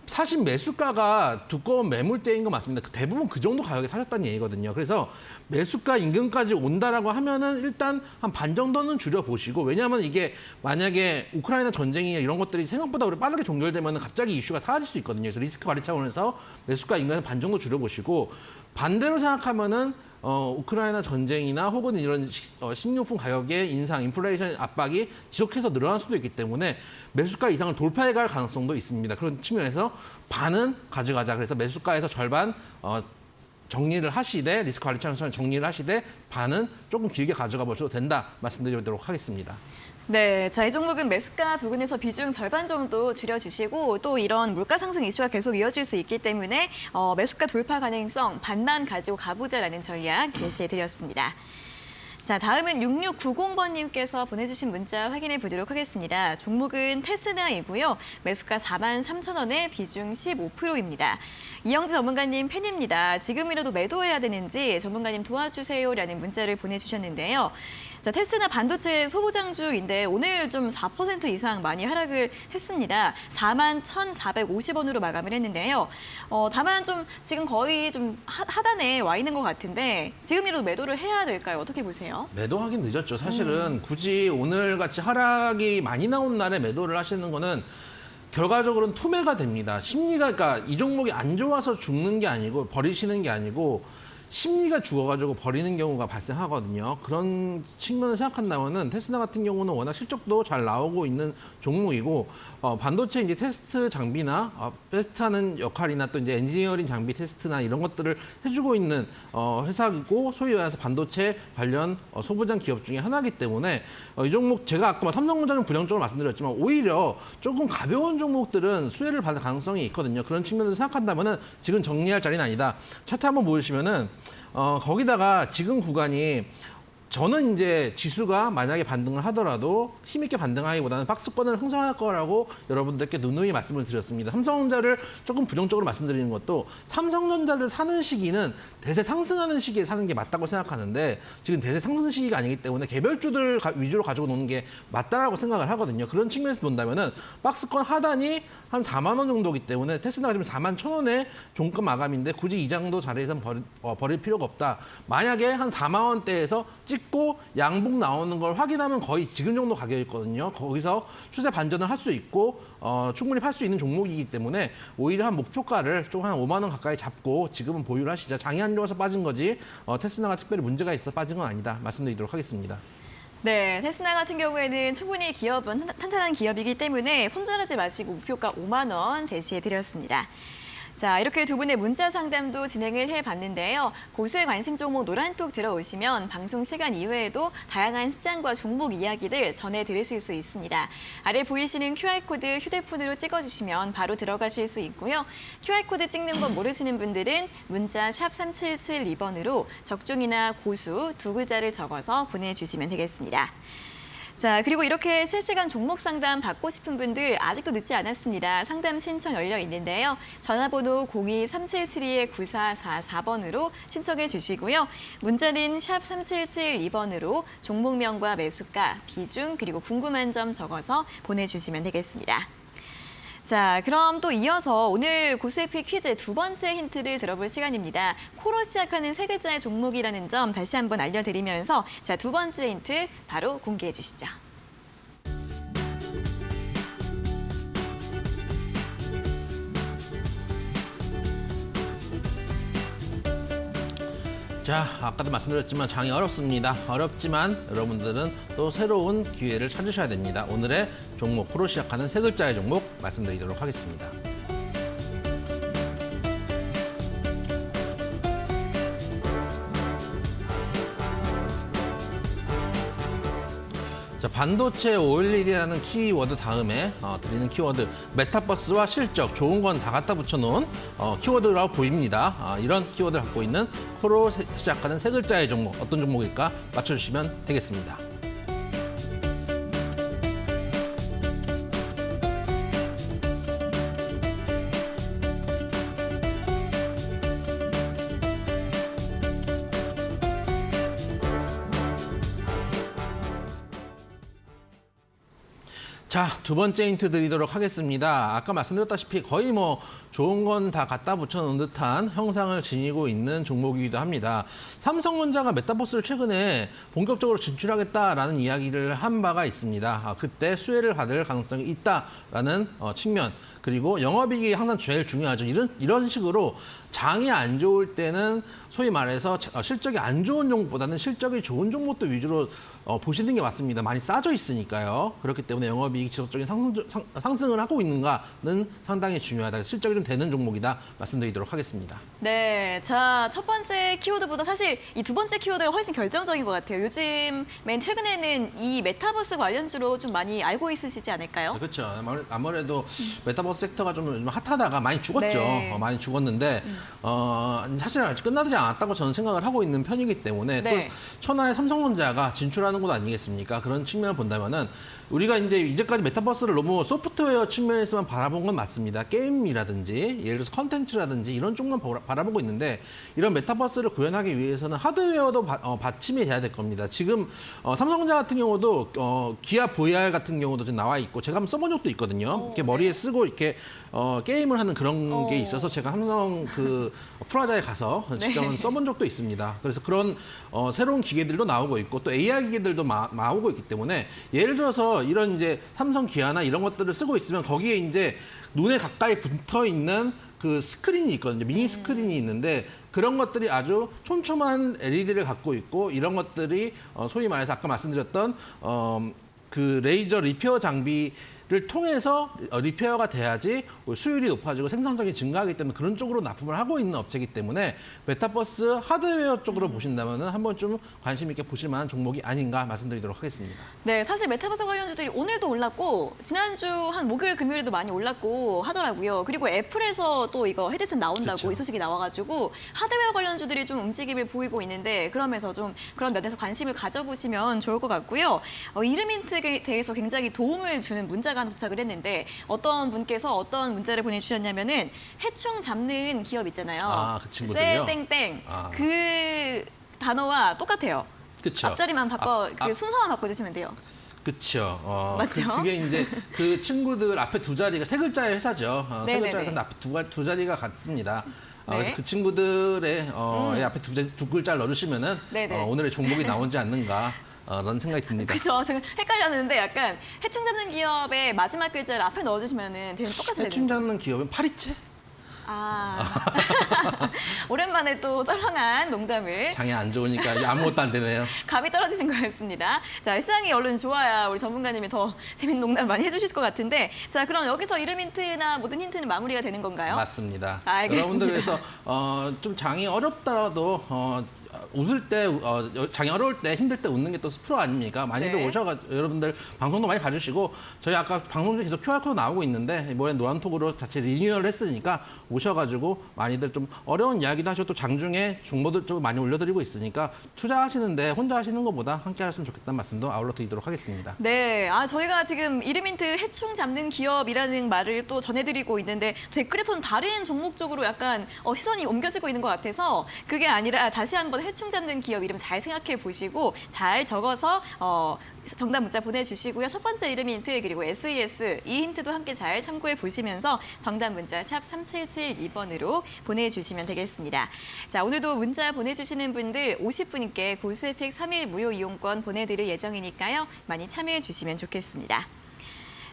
사실 매수가가 두꺼운 매물대인 거 맞습니다. 대부분 그 정도 가격에 사셨다는 얘기거든요. 그래서 매수가 인근까지 온다라고 하면은 일단 한 반 정도는 줄여보시고 왜냐하면 이게 만약에 우크라이나 전쟁이나 이런 것들이 생각보다 빠르게 종결되면 갑자기 이슈가 사라질 수 있거든요. 그래서 리스크 관리 차원에서 매수가 인근에서 반 정도 줄여보시고 반대로 생각하면은 우크라이나 전쟁이나 혹은 이런 식료품 가격의 인상, 인플레이션 압박이 지속해서 늘어날 수도 있기 때문에 매수가 이상을 돌파해 갈 가능성도 있습니다. 그런 측면에서 반은 가져가자. 그래서 매수가에서 절반 정리를 하시되 리스크 관리 차원에서 정리를 하시되 반은 조금 길게 가져가 보셔도 된다 말씀드리도록 하겠습니다. 네, 자, 이 종목은 매수가 부근에서 비중 절반 정도 줄여주시고 또 이런 물가 상승 이슈가 계속 이어질 수 있기 때문에 매수가 돌파 가능성 반만 가지고 가보자라는 전략 제시해드렸습니다. 자, 다음은 6690번님께서 보내주신 문자 확인해 보도록 하겠습니다. 종목은 테스나이고요. 매수가 43,000원에 비중 15%입니다. 이영지 전문가님 팬입니다. 지금이라도 매도해야 되는지 전문가님 도와주세요라는 문자를 보내주셨는데요. 자, 테스나 반도체 소부장주인데 오늘 좀 4% 이상 많이 하락을 했습니다. 41,450원으로 마감을 했는데요. 다만 좀 지금 거의 좀 하단에 와 있는 것 같은데 지금이라도 매도를 해야 될까요? 어떻게 보세요? 매도하긴 늦었죠. 사실은 굳이 오늘같이 하락이 많이 나온 날에 매도를 하시는 거는 결과적으로는 투매가 됩니다. 심리가 그러니까 이 종목이 안 좋아서 죽는 게 아니고 버리시는 게 아니고 심리가 죽어가지고 버리는 경우가 발생하거든요. 그런 측면을 생각한다면은 테스나 같은 경우는 워낙 실적도 잘 나오고 있는 종목이고 반도체 이제 테스트 장비나 테스트하는 역할이나 또 이제 엔지니어링 장비 테스트나 이런 것들을 해주고 있는 회사이고 소위 말해서 반도체 관련 소부장 기업 중에 하나이기 때문에 이 종목 제가 아까 삼성전자는 부정적으로 말씀드렸지만 오히려 조금 가벼운 종목들은 수혜를 받을 가능성이 있거든요. 그런 측면에서 생각한다면은 지금 정리할 자리는 아니다. 차트 한번 보시면은 거기다가 지금 구간이 저는 이제 지수가 만약에 반등을 하더라도 힘있게 반등하기보다는 박스권을 형성할 거라고 여러분들께 누누이 말씀을 드렸습니다. 삼성전자를 조금 부정적으로 말씀드리는 것도 삼성전자를 사는 시기는 대세 상승하는 시기에 사는 게 맞다고 생각하는데 지금 대세 상승 시기가 아니기 때문에 개별주들 위주로 가지고 노는 게 맞다라고 생각을 하거든요. 그런 측면에서 본다면은 박스권 하단이 한 4만 원 정도이기 때문에 테스나가 지금 4만 1,000원에 종가 마감인데 굳이 이 정도 자리에서는 버릴 필요가 없다. 만약에 한 4만 원대에서 찍고 양봉 나오는 걸 확인하면 거의 지금 정도 가격이거든요. 거기서 추세 반전을 할 수 있고 충분히 팔 수 있는 종목이기 때문에 오히려 한 목표가를 좀 한 5만 원 가까이 잡고 지금은 보유를 하시자. 장이 안 좋아서 빠진 거지 테스나가 특별히 문제가 있어 빠진 건 아니다. 말씀드리도록 하겠습니다. 네, 테스나 같은 경우에는 충분히 기업은 탄탄한 기업이기 때문에 손절하지 마시고 목표가 5만 원 제시해드렸습니다. 자, 이렇게 두 분의 문자 상담도 진행을 해봤는데요. 고수의 관심 종목 노란톡 들어오시면 방송 시간 이외에도 다양한 시장과 종목 이야기들 전해 들으실 수 있습니다. 아래 보이시는 QR코드 휴대폰으로 찍어주시면 바로 들어가실 수 있고요. QR코드 찍는 법 모르시는 분들은 문자 샵 3772번으로 적중이나 고수 두 글자를 적어서 보내주시면 되겠습니다. 자, 그리고 이렇게 실시간 종목 상담 받고 싶은 분들 아직도 늦지 않았습니다. 상담 신청 열려 있는데요. 전화번호 02-377-9444번으로 신청해 주시고요. 문자는 샵 3772번으로 종목명과 매수가, 비중, 그리고 궁금한 점 적어서 보내주시면 되겠습니다. 자, 그럼 또 이어서 오늘 고수의피 퀴즈 두 번째 힌트를 들어볼 시간입니다. 코로 시작하는 세 글자의 종목이라는 점 다시 한번 알려드리면서 자, 두 번째 힌트 바로 공개해 주시죠. 자, 아까도 말씀드렸지만 장이 어렵습니다. 어렵지만 여러분들은 또 새로운 기회를 찾으셔야 됩니다. 오늘의 종목, 코로 시작하는 세 글자의 종목 말씀드리도록 하겠습니다. 반도체 511이라는 키워드 다음에 드리는 키워드 메타버스와 실적, 좋은 건 다 갖다 붙여놓은 키워드라고 보입니다. 이런 키워드를 갖고 있는 코로 시작하는 세 글자의 종목, 어떤 종목일까 맞춰주시면 되겠습니다. 자, 두 번째 힌트 드리도록 하겠습니다. 아까 말씀드렸다시피 거의 뭐 좋은 건 다 갖다 붙여놓은 듯한 형상을 지니고 있는 종목이기도 합니다. 삼성전자가 메타버스를 최근에 본격적으로 진출하겠다라는 이야기를 한 바가 있습니다. 그때 수혜를 받을 가능성이 있다라는 측면. 그리고 영업이익이 항상 제일 중요하죠. 이런 식으로 장이 안 좋을 때는 소위 말해서 실적이 안 좋은 종목보다는 실적이 좋은 종목도 위주로 보시는 게 맞습니다. 많이 싸져 있으니까요. 그렇기 때문에 영업이익이 지속적인 상승을 하고 있는가는 상당히 중요하다. 실적이 좀 되는 종목이다 말씀드리도록 하겠습니다. 네, 자, 첫 번째 키워드보다 사실 이 두 번째 키워드가 훨씬 결정적인 것 같아요. 요즘 맨 최근에는 이 메타버스 관련주로 좀 많이 알고 있으시지 않을까요? 그렇죠. 아무래도 메타버스 섹터가 좀 핫하다가 많이 죽었죠. 네. 많이 죽었는데 사실 아직 끝나지 않았다고 저는 생각을 하고 있는 편이기 때문에 네. 또 천하의 삼성전자가 진출하는 곳 아니겠습니까? 그런 측면을 본다면은 우리가 이제까지 메타버스를 너무 소프트웨어 측면에서만 바라본 건 맞습니다. 게임이라든지 예를 들어서 컨텐츠라든지 이런 쪽만 바라보고 있는데 이런 메타버스를 구현하기 위해서는 하드웨어도 받침이 돼야 될 겁니다. 지금 삼성전자 같은 경우도 기아 VR 같은 경우도 지금 나와 있고 제가 한번 써본 적도 있거든요. 이렇게 머리에 쓰고 이렇게 게임을 하는 그런 게 있어서 제가 삼성 그 프라자에 가서 직접 네. 써본 적도 있습니다. 그래서 그런 새로운 기계들도 나오고 있고 또 AI 기계들도 나오고 있기 때문에 예를 들어서 이런 이제 삼성 기아나 이런 것들을 쓰고 있으면 거기에 이제 눈에 가까이 붙어 있는 그 스크린이 있거든요. 미니 스크린이 있는데 그런 것들이 아주 촘촘한 LED를 갖고 있고 이런 것들이 소위 말해서 아까 말씀드렸던 그 레이저 리페어 장비를 통해서 리페어가 돼야지 수율이 높아지고 생산성이 증가하기 때문에 그런 쪽으로 납품을 하고 있는 업체이기 때문에 메타버스 하드웨어 쪽으로 보신다면 한번 좀 관심 있게 보실 만한 종목이 아닌가 말씀드리도록 하겠습니다. 네, 사실 메타버스 관련주들이 오늘도 올랐고 지난주 한 목요일, 금요일에도 많이 올랐고 하더라고요. 그리고 애플에서 또 이거 헤드셋 나온다고 그쵸. 이 소식이 나와가지고 하드웨어 관련주들이 좀 움직임을 보이고 있는데 그러면서 좀 그런 면에서 관심을 가져보시면 좋을 것 같고요. 이름인트에 대해서 굉장히 도움을 주는 문자가 도착을 했는데 어떤 분께서 어떤 문자를 보내주셨냐면은 해충 잡는 기업 있잖아요. 그 친구들이요? 쎄땡땡 아. 그 단어와 똑같아요. 그렇죠. 앞자리만 그 순서만 바꿔주시면 돼요. 그렇죠. 맞죠? 그게 이제 그 친구들 앞에 두 자리가 세 글자의 회사죠. 세 네네네. 글자의 회사인데 앞에 두 자리가 같습니다. 네. 그래서 그 친구들의 앞에 두 글자를 넣어주시면은 네네. 오늘의 종목이 나오지 않는가 라는 생각이 듭니다. 그렇죠. 지금 헷갈렸는데 약간 해충 잡는 기업의 마지막 글자를 앞에 넣어주시면은 되게 똑같이 해충 되는. 잡는 기업은 파리채? 아 오랜만에 또 썰렁한 농담을 장이 안 좋으니까 아무것도 안 되네요. 감이 떨어지신 거였습니다. 자, 시장이 얼른 좋아야 우리 전문가님이 더 재밌는 농담 많이 해주실 것 같은데 자, 그럼 여기서 이름 힌트나 모든 힌트는 마무리가 되는 건가요? 맞습니다. 알겠습니다. 여러분들 그래서 좀 장이 어렵더라도 웃을 때 장이 어려울 때 힘들 때 웃는 게 또 프로 아닙니까? 많이들 네. 오셔가지고 여러분들 방송도 많이 봐주시고 저희 아까 방송 중에 계속 QR코드 나오고 있는데 이번에 노란톡으로 자체 리뉴얼을 했으니까 오셔가지고 많이들 좀 어려운 이야기도 하시고 또 장중에 정보들 좀 많이 올려드리고 있으니까 투자하시는데 혼자 하시는 것보다 함께 하셨으면 좋겠다는 말씀도 아울러 드리도록 하겠습니다. 네, 저희가 지금 이름 힌트 해충 잡는 기업이라는 말을 또 전해드리고 있는데 댓글에서는 다른 종목 쪽으로 약간 시선이 옮겨지고 있는 것 같아서 그게 아니라 다시 한번 해충 잡는 기업 이름 잘 생각해 보시고 잘 적어서 정답 문자 보내주시고요. 첫 번째 이름 힌트 그리고 SES 이 힌트도 함께 잘 참고해 보시면서 정답 문자 샵 3772번으로 보내주시면 되겠습니다. 자, 오늘도 문자 보내주시는 분들 50분께 고수혜택 3일 무료 이용권 보내드릴 예정이니까요. 많이 참여해 주시면 좋겠습니다.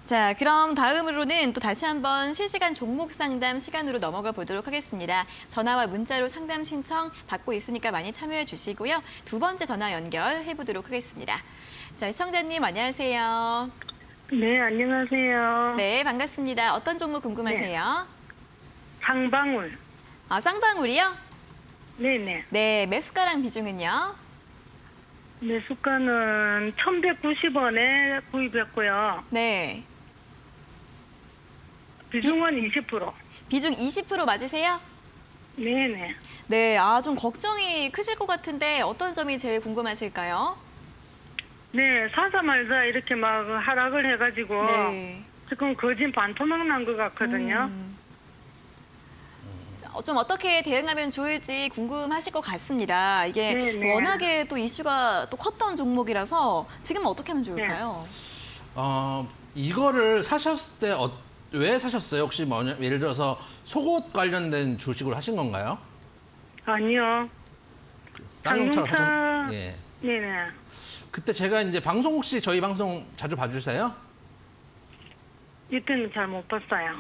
자, 그럼 다음으로는 또 다시 한번 실시간 종목 상담 시간으로 넘어가 보도록 하겠습니다. 전화와 문자로 상담 신청 받고 있으니까 많이 참여해 주시고요. 두 번째 전화 연결해 보도록 하겠습니다. 자, 시청자님 안녕하세요. 네, 안녕하세요. 네, 반갑습니다. 어떤 종목 궁금하세요? 상방울. 쌍방울이요? 네네. 네, 매수가랑 비중은요? 매수가는 1,190원에 구입했고요. 네. 비중은 20%. 비중 20% 맞으세요? 네네. 네, 좀 걱정이 크실 것 같은데 어떤 점이 제일 궁금하실까요? 네, 사자 말자 이렇게 막 하락을 해가지고 네. 지금 거진 반토막 난 것 같거든요. 좀 어떻게 대응하면 좋을지 궁금하실 것 같습니다. 이게 네네. 워낙에 또 이슈가 또 컸던 종목이라서 지금 어떻게 하면 좋을까요? 이거를 사셨을 때 왜 사셨어요? 혹시 예를 들어서 속옷 관련된 주식으로 하신 건가요? 아니요. 쌍용차로 자동차. 예. 네네. 그때 제가 이제 방송 혹시 저희 방송 자주 봐주세요? 이때는 잘 못 봤어요.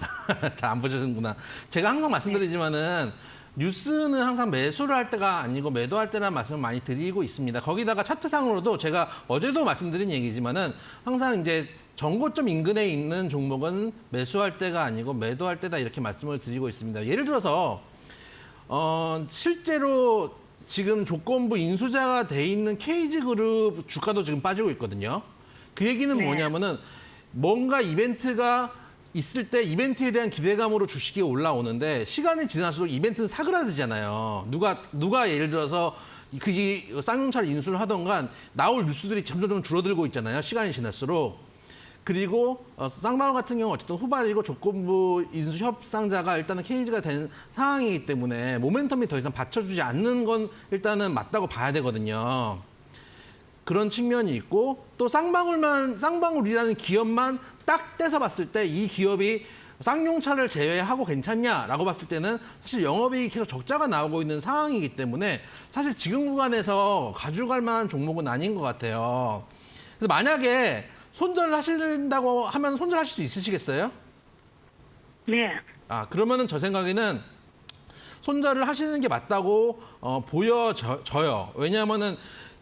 잘 안 보시는구나. 제가 항상 말씀드리지만은 뉴스는 항상 매수를 할 때가 아니고 매도할 때라는 말씀을 많이 드리고 있습니다. 거기다가 차트상으로도 제가 어제도 말씀드린 얘기지만은 항상 이제 전고점 인근에 있는 종목은 매수할 때가 아니고 매도할 때다 이렇게 말씀을 드리고 있습니다. 예를 들어서 실제로 지금 조건부 인수자가 돼 있는 KG그룹 주가도 지금 빠지고 있거든요. 그 얘기는 네. 뭐냐면은 뭔가 이벤트가 있을 때 이벤트에 대한 기대감으로 주식이 올라오는데 시간이 지날수록 이벤트는 사그라들잖아요. 누가 예를 들어서 그 쌍용차를 인수를 하던가 나올 뉴스들이 점점 줄어들고 있잖아요. 시간이 지날수록. 그리고 쌍방울 같은 경우 어쨌든 후발이고 조건부 인수 협상자가 일단은 KG가 된 상황이기 때문에 모멘텀이 더 이상 받쳐주지 않는 건 일단은 맞다고 봐야 되거든요. 그런 측면이 있고 또 쌍방울이라는 기업만 딱 떼서 봤을 때 이 기업이 쌍용차를 제외하고 괜찮냐라고 봤을 때는 사실 영업이익이 계속 적자가 나오고 있는 상황이기 때문에 사실 지금 구간에서 가져갈 만한 종목은 아닌 것 같아요. 그래서 만약에 손절을 하신다고 하면 손절하실 수 있으시겠어요? 네. 그러면은 저 생각에는 손절을 하시는 게 맞다고 보여져요. 왜냐하면은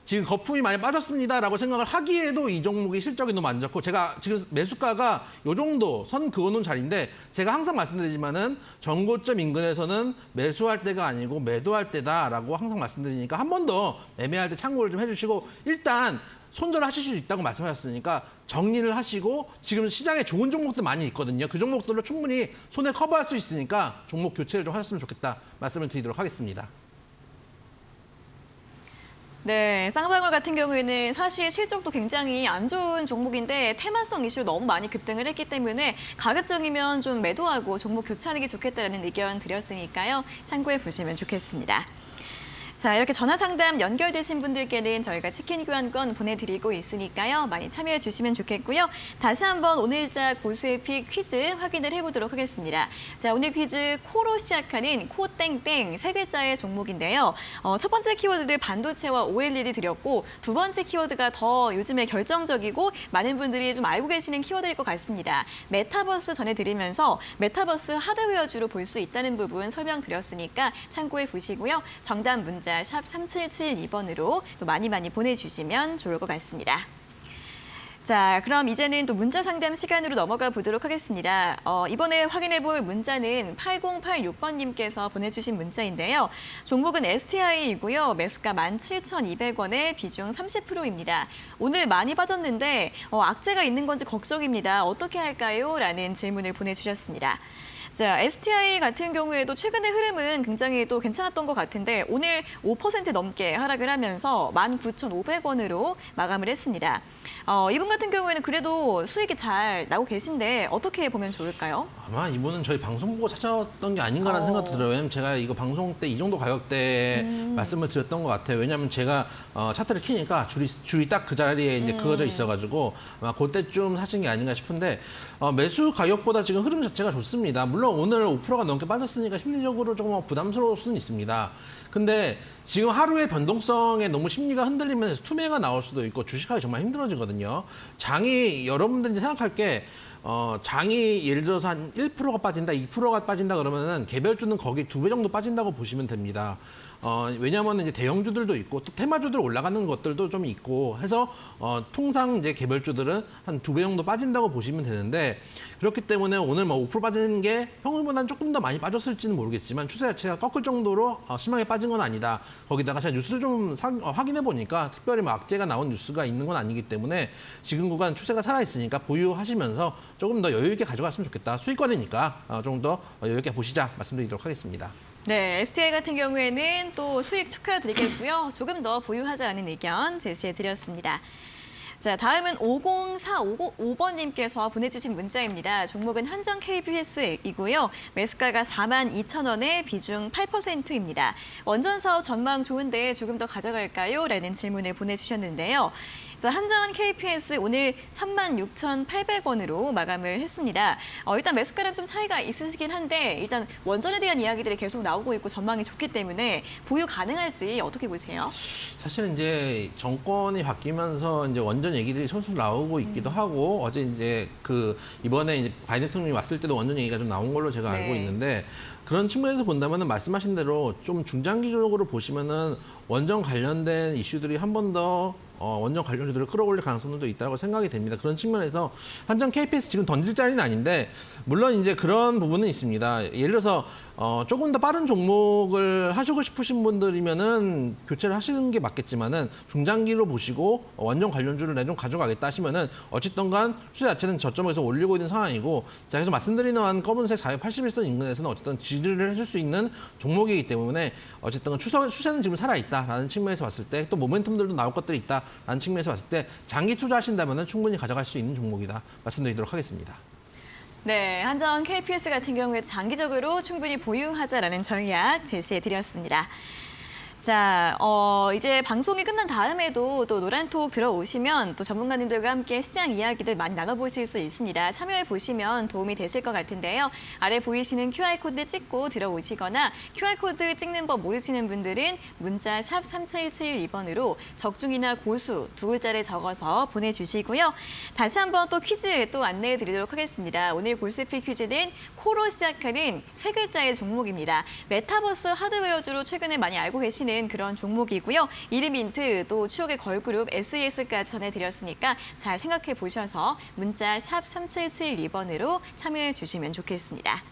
지금 거품이 많이 빠졌습니다라고 생각을 하기에도 이 종목이 실적이 너무 안 좋고 제가 지금 매수가가 요 정도 선 그어놓은 자리인데 제가 항상 말씀드리지만은 전고점 인근에서는 매수할 때가 아니고 매도할 때다라고 항상 말씀드리니까 한 번 더 매매할 때 참고를 좀 해주시고 일단 손절하실 수 있다고 말씀하셨으니까 정리를 하시고 지금 시장에 좋은 종목들 많이 있거든요. 그 종목들로 충분히 손에 커버할 수 있으니까 종목 교체를 좀 하셨으면 좋겠다 말씀을 드리도록 하겠습니다. 네, 쌍방울 같은 경우에는 사실 실적도 굉장히 안 좋은 종목인데 테마성 이슈로 너무 많이 급등을 했기 때문에 가급적이면 좀 매도하고 종목 교체하는 게 좋겠다는 의견 드렸으니까요. 참고해 보시면 좋겠습니다. 자, 이렇게 전화 상담 연결되신 분들께는 저희가 치킨 교환권 보내드리고 있으니까요. 많이 참여해 주시면 좋겠고요. 다시 한번 오늘자 고수의 픽 퀴즈 확인을 해보도록 하겠습니다. 자, 오늘 퀴즈 코로 시작하는 코땡땡 세 글자의 종목인데요. 첫 번째 키워드를 반도체와 OLED 드렸고 두 번째 키워드가 더 요즘에 결정적이고 많은 분들이 좀 알고 계시는 키워드일 것 같습니다. 메타버스 전해드리면서 메타버스 하드웨어주로 볼 수 있다는 부분 설명드렸으니까 참고해 보시고요. 정답 문자 샵 3772번으로 또 많이 보내주시면 좋을 것 같습니다. 자, 그럼 이제는 또 문자 상담 시간으로 넘어가 보도록 하겠습니다. 이번에 확인해 볼 문자는 8086번님께서 보내주신 문자인데요. 종목은 STI이고요. 매수가 17,200원에 비중 30%입니다. 오늘 많이 빠졌는데 악재가 있는 건지 걱정입니다. 어떻게 할까요? 라는 질문을 보내주셨습니다. 자, STI 같은 경우에도 최근의 흐름은 굉장히 또 괜찮았던 것 같은데 오늘 5% 넘게 하락을 하면서 19,500원으로 마감을 했습니다. 이분 같은 경우에는 그래도 수익이 잘 나고 계신데 어떻게 보면 좋을까요? 아마 이분은 저희 방송 보고 찾아왔던 게 아닌가라는 생각도 들어요. 왜냐면 제가 이거 방송 때 이 정도 가격대에 말씀을 드렸던 것 같아요. 왜냐하면 제가 차트를 키니까 줄이 딱 그 자리에 이제 그어져 있어가지고 아마 그때쯤 사신 게 아닌가 싶은데 매수 가격보다 지금 흐름 자체가 좋습니다. 물론 오늘 5%가 넘게 빠졌으니까 심리적으로 조금 부담스러울 수는 있습니다. 근데 지금 하루의 변동성에 너무 심리가 흔들리면서 투매가 나올 수도 있고 주식하기 정말 힘들어지거든요. 장이 여러분들이 생각할 게 장이 예를 들어서 한 1%가 빠진다, 2%가 빠진다 그러면은 개별주는 거기 2배 정도 빠진다고 보시면 됩니다. 왜냐하면 이제 대형주들도 있고 또 테마주들 올라가는 것들도 좀 있고 해서 통상 이제 개별주들은 한 2배 정도 빠진다고 보시면 되는데 그렇기 때문에 오늘 뭐 5% 빠지는 게 평균보다는 조금 더 많이 빠졌을지는 모르겠지만 추세 자체가 꺾을 정도로 심하게 빠진 건 아니다. 거기다가 제가 뉴스를 좀 확인해 보니까 특별히 뭐 악재가 나온 뉴스가 있는 건 아니기 때문에 지금 구간 추세가 살아 있으니까 보유하시면서 조금 더 여유 있게 가져갔으면 좋겠다. 수익권이니까 조금 더 여유 있게 보시자 말씀드리도록 하겠습니다. 네, STI 같은 경우에는 또 수익 축하드리겠고요. 조금 더 보유하자는 의견 제시해드렸습니다. 자, 다음은 50455번님께서 보내주신 문자입니다. 종목은 한정 KBS이고요. 매수가가 42,000원에 비중 8%입니다. 원전 사업 전망 좋은데 조금 더 가져갈까요? 라는 질문을 보내주셨는데요. 자, 한전 KPS 오늘 36,800원으로 마감을 했습니다. 일단 매수가랑 좀 차이가 있으시긴 한데 일단 원전에 대한 이야기들이 계속 나오고 있고 전망이 좋기 때문에 보유 가능할지 어떻게 보세요? 사실 이제 정권이 바뀌면서 이제 원전 얘기들이 솔솔 나오고 있기도 하고 어제 이제 이번에 이제 바이든 대통령이 왔을 때도 원전 얘기가 좀 나온 걸로 제가 알고 네. 있는데 그런 측면에서 본다면은 말씀하신 대로 좀 중장기적으로 보시면은 원전 관련된 이슈들이 한 번 더 원전 관련주들을 끌어올릴 가능성도 있다고 생각이 됩니다. 그런 측면에서 한전 KPS 지금 던질 자리는 아닌데 물론 이제 그런 부분은 있습니다. 예를 들어서 조금 더 빠른 종목을 하시고 싶으신 분들이면은 교체를 하시는 게 맞겠지만은 중장기로 보시고 원전 관련주를 내 좀 가져가겠다 하시면은 어쨌든간 추세 자체는 저점에서 올리고 있는 상황이고 제가 계속 말씀드리는 한 검은색 481선 인근에서는 어쨌든 지지를 해줄 수 있는 종목이기 때문에 어쨌든 추세는 지금 살아있다라는 측면에서 봤을 때 또 모멘텀들도 나올 것들이 있다라는 측면에서 봤을 때 장기 투자하신다면은 충분히 가져갈 수 있는 종목이다 말씀드리도록 하겠습니다. 네, 한전 KPS 같은 경우에도 장기적으로 충분히 보유하자라는 전략 제시해드렸습니다. 자, 이제 방송이 끝난 다음에도 또 노란톡 들어오시면 또 전문가님들과 함께 시장 이야기들 많이 나눠보실 수 있습니다. 참여해보시면 도움이 되실 것 같은데요. 아래 보이시는 QR코드 찍고 들어오시거나 QR코드 찍는 법 모르시는 분들은 문자 샵 3772번으로 적중이나 고수 두 글자를 적어서 보내주시고요. 다시 한번 또 퀴즈 또 안내해 드리도록 하겠습니다. 오늘 골스피 퀴즈는 코로 시작하는 세 글자의 종목입니다. 메타버스 하드웨어주로 최근에 많이 알고 계시는 그런 종목이고요. 이름 힌트 또 추억의 걸그룹 SES까지 전해드렸으니까 잘 생각해 보셔서 문자 샵 3772번으로 참여해 주시면 좋겠습니다.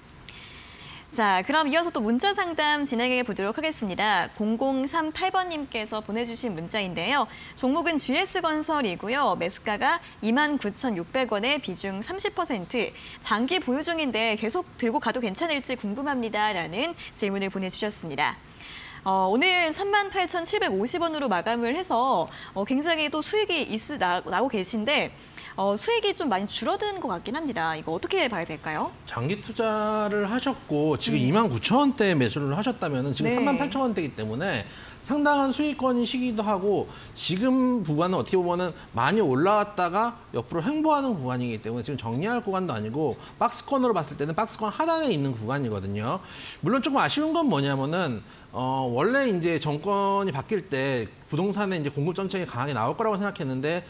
자, 그럼 이어서 또 문자 상담 진행해 보도록 하겠습니다. 0038번님께서 보내주신 문자인데요. 종목은 GS건설이고요. 매수가가 29,600원에 비중 30%. 장기 보유 중인데 계속 들고 가도 괜찮을지 궁금합니다라는 질문을 보내주셨습니다. 오늘 38,750원으로 마감을 해서 굉장히 또 수익이 나고 계신데 수익이 좀 많이 줄어든 것 같긴 합니다. 이거 어떻게 봐야 될까요? 장기 투자를 하셨고 지금 29,000원대에 매수를 하셨다면 지금 네. 38,000원대이기 때문에 상당한 수익권이시기도 하고 지금 구간은 어떻게 보면은 많이 올라왔다가 옆으로 횡보하는 구간이기 때문에 지금 정리할 구간도 아니고 박스권으로 봤을 때는 박스권 하단에 있는 구간이거든요. 물론 조금 아쉬운 건 뭐냐면은 원래 이제 정권이 바뀔 때 부동산에 이제 공급 정책이 강하게 나올 거라고 생각했는데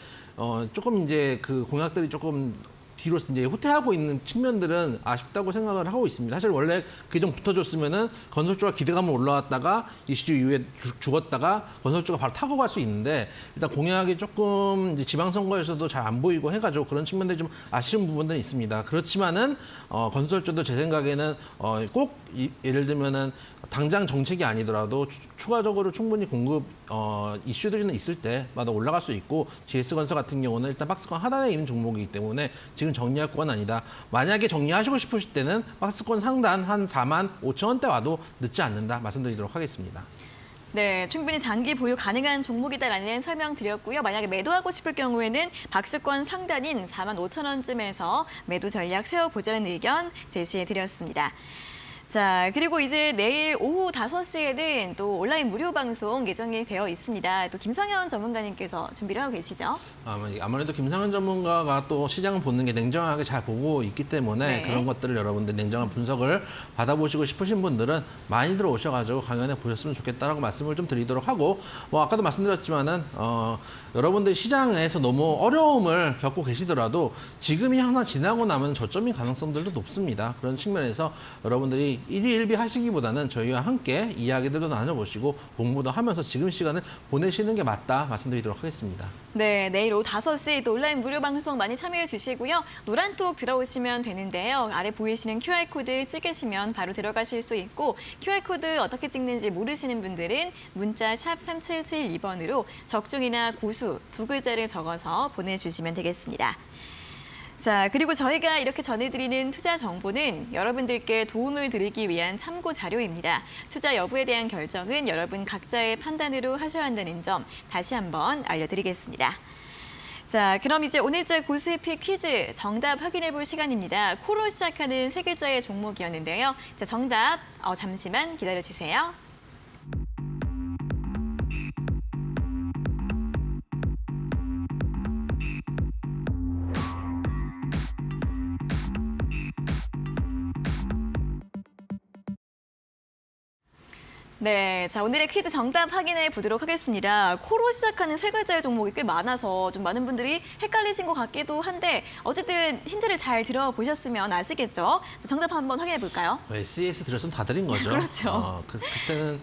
조금 이제 그 공약들이 조금 뒤로 이제 후퇴하고 있는 측면들은 아쉽다고 생각을 하고 있습니다. 사실 원래 그게 좀 붙어줬으면은 건설주가 기대감을 올라왔다가 이슈 이후에 죽었다가 건설주가 바로 타고 갈 수 있는데 일단 공약이 조금 이제 지방선거에서도 잘 안 보이고 해가지고 그런 측면들이 좀 아쉬운 부분들이 있습니다. 그렇지만은 건설주도 제 생각에는 꼭 예를 들면은 당장 정책이 아니더라도 추가적으로 충분히 공급 이슈들이 있을 때마다 올라갈 수 있고 GS건설 같은 경우는 일단 박스권 하단에 있는 종목이기 때문에 지금 정리할 건 아니다. 만약에 정리하시고 싶으실 때는 박스권 상단 한 45,000원대 와도 늦지 않는다 말씀드리도록 하겠습니다. 네, 충분히 장기 보유 가능한 종목이다라는 설명 드렸고요. 만약에 매도하고 싶을 경우에는 박스권 상단인 45,000원쯤에서 매도 전략 세워보자는 의견 제시해 드렸습니다. 자, 그리고 이제 내일 오후 5시에는 또 온라인 무료 방송 예정이 되어 있습니다. 또 김상현 전문가님께서 준비를 하고 계시죠? 아무래도 김상현 전문가가 또 시장을 보는 게 냉정하게 잘 보고 있기 때문에 네. 그런 것들을 여러분들 냉정한 분석을 받아보시고 싶으신 분들은 많이 들어오셔가지고 강연해 보셨으면 좋겠다라고 말씀을 좀 드리도록 하고 아까도 말씀드렸지만은 여러분들 시장에서 너무 어려움을 겪고 계시더라도 지금이 하나 지나고 나면 저점인 가능성들도 높습니다. 그런 측면에서 여러분들이 일희일비 하시기보다는 저희와 함께 이야기들도 나눠보시고 공부도 하면서 지금 시간을 보내시는 게 맞다 말씀드리도록 하겠습니다. 네, 내일 오후 5시 또 온라인 무료 방송 많이 참여해 주시고요. 노란톡 들어오시면 되는데요. 아래 보이시는 QR코드 찍으시면 바로 들어가실 수 있고 QR코드 어떻게 찍는지 모르시는 분들은 문자 샵 3772번으로 적중이나 고수 두 글자를 적어서 보내주시면 되겠습니다. 자, 그리고 저희가 이렇게 전해드리는 투자 정보는 여러분들께 도움을 드리기 위한 참고 자료입니다. 투자 여부에 대한 결정은 여러분 각자의 판단으로 하셔야 한다는 점 다시 한번 알려드리겠습니다. 자, 그럼 이제 오늘자 고수의픽 퀴즈 정답 확인해 볼 시간입니다. 코로 시작하는 세 글자의 종목이었는데요. 자, 정답 잠시만 기다려 주세요. 네, 자 오늘의 퀴즈 정답 확인해 보도록 하겠습니다. 코로 시작하는 세 글자의 종목이 꽤 많아서 좀 많은 분들이 헷갈리신 것 같기도 한데 어쨌든 힌트를 잘 들어보셨으면 아시겠죠? 자, 정답 한번 확인해 볼까요? SES 들었으면 다 드린 거죠. 그렇죠. 그때는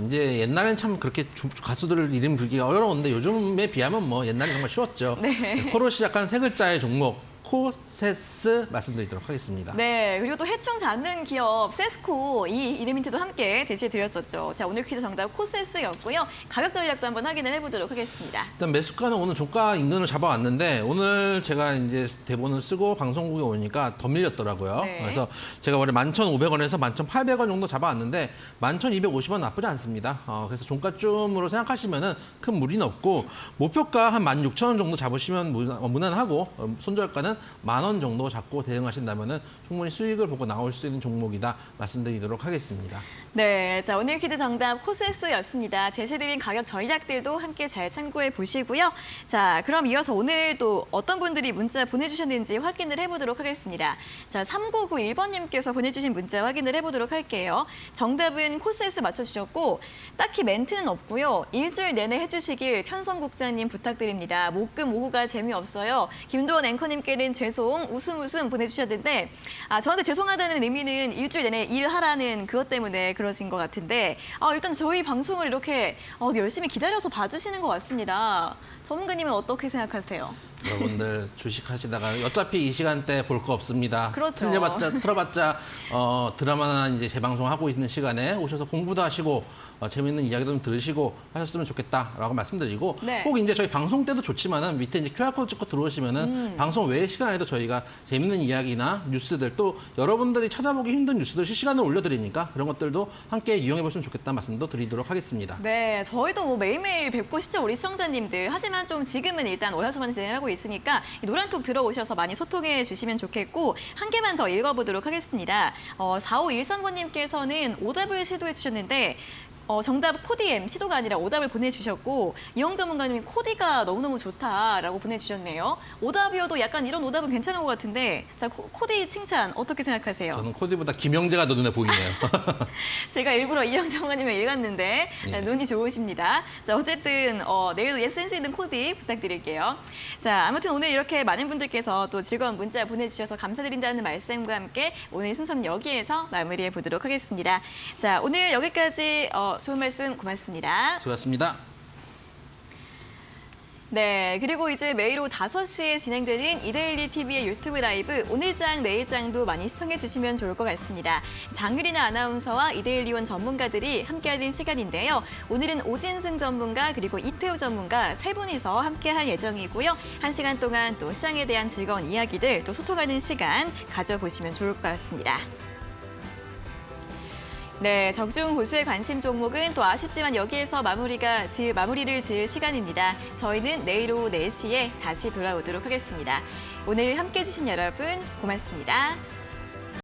이제 옛날엔 참 그렇게 가수들을 이름 부르기가 어려웠는데 요즘에 비하면 뭐 옛날에 정말 쉬웠죠. 네. 코로 시작한 세 글자의 종목 코세스 말씀드리도록 하겠습니다. 네, 그리고 또 해충 잡는 기업 세스코 이 이름 힌트도 함께 제시해 드렸었죠. 자, 오늘 퀴즈 정답 코세스였고요. 가격 전략도 한번 확인을 해보도록 하겠습니다. 일단 매수가는 오늘 종가 인근을 잡아왔는데 오늘 제가 이제 대본을 쓰고 방송국에 오니까 더 밀렸더라고요. 네. 그래서 제가 원래 11,500원에서 11,800원 정도 잡아왔는데 11,250원 나쁘지 않습니다. 그래서 종가쯤으로 생각하시면은 큰 무리는 없고 목표가 한 16,000원 정도 잡으시면 무난하고 손절가는 10,000원 정도 잡고 대응하신다면은 충분히 수익을 보고 나올 수 있는 종목이다 말씀드리도록 하겠습니다. 네, 자 오늘 퀴즈 정답 코세스였습니다. 제시드린 가격 전략들도 함께 잘 참고해 보시고요. 자, 그럼 이어서 오늘 또 어떤 분들이 문자 보내주셨는지 확인을 해보도록 하겠습니다. 자, 3991번님께서 보내주신 문자 확인을 해보도록 할게요. 정답은 코세스 맞춰주셨고 딱히 멘트는 없고요. 일주일 내내 해주시길 편성국장님 부탁드립니다. 목금 오후가 재미없어요. 김도원 앵커님께는 죄송, 웃음 보내주셨는데 저한테 죄송하다는 의미는 일주일 내내 일하라는 그것 때문에 그러신 것 같은데 일단 저희 방송을 이렇게 열심히 기다려서 봐주시는 것 같습니다. 전문가님은 어떻게 생각하세요? 여러분들 주식하시다가 어차피 이 시간대 볼 거 없습니다. 그렇죠. 틀어봤자 드라마나 이제 재방송하고 있는 시간에 오셔서 공부도 하시고 재밌는 이야기도 좀 들으시고 하셨으면 좋겠다라고 말씀드리고 네. 꼭 이제 저희 방송 때도 좋지만은 밑에 이제 QR코드 찍고 들어오시면은 방송 외의 시간에도 저희가 재밌는 이야기나 뉴스들 또 여러분들이 찾아보기 힘든 뉴스들 실시간으로 올려드리니까 그런 것들도 함께 이용해 보시면 좋겠다 말씀도 드리도록 하겠습니다. 네, 저희도 뭐 매일매일 뵙고 싶죠, 우리 시청자님들. 하지만 좀 지금은 일단 월화수만 진행하고 있으니까 노란톡 들어오셔서 많이 소통해 주시면 좋겠고 한 개만 더 읽어보도록 하겠습니다. 4513번님께서는 오답을 시도해 주셨는데 정답 코디엠 시도가 아니라 오답을 보내주셨고 이영 전문가님이 코디가 너무너무 좋다라고 보내주셨네요. 오답이어도 약간 이런 오답은 괜찮은 것 같은데 자 코디 칭찬 어떻게 생각하세요? 저는 코디보다 김영재가 더 눈에 보이네요. 제가 일부러 이영 전문가님을 읽었는데 예. 눈이 좋으십니다. 자 어쨌든 내일도 센스 있는 코디 부탁드릴게요. 자 아무튼 오늘 이렇게 많은 분들께서 또 즐거운 문자 보내주셔서 감사드린다는 말씀과 함께 오늘 순서는 여기에서 마무리해 보도록 하겠습니다. 자 오늘 여기까지 좋은 말씀 고맙습니다. 수고하셨습니다. 네, 그리고 이제 매일 오후 5시에 진행되는 이데일리 TV의 유튜브 라이브 오늘장 내일장도 많이 시청해 주시면 좋을 것 같습니다. 장유리나 아나운서와 이데일리원 전문가들이 함께하는 시간인데요. 오늘은 오진승 전문가 그리고 이태우 전문가 세 분이서 함께할 예정이고요. 1시간 동안 또 시장에 대한 즐거운 이야기들 또 소통하는 시간 가져보시면 좋을 것 같습니다. 네, 적중 고수의 관심 종목은 또 아쉽지만 여기에서 마무리를 지을 시간입니다. 저희는 내일 오후 4시에 다시 돌아오도록 하겠습니다. 오늘 함께해 주신 여러분 고맙습니다.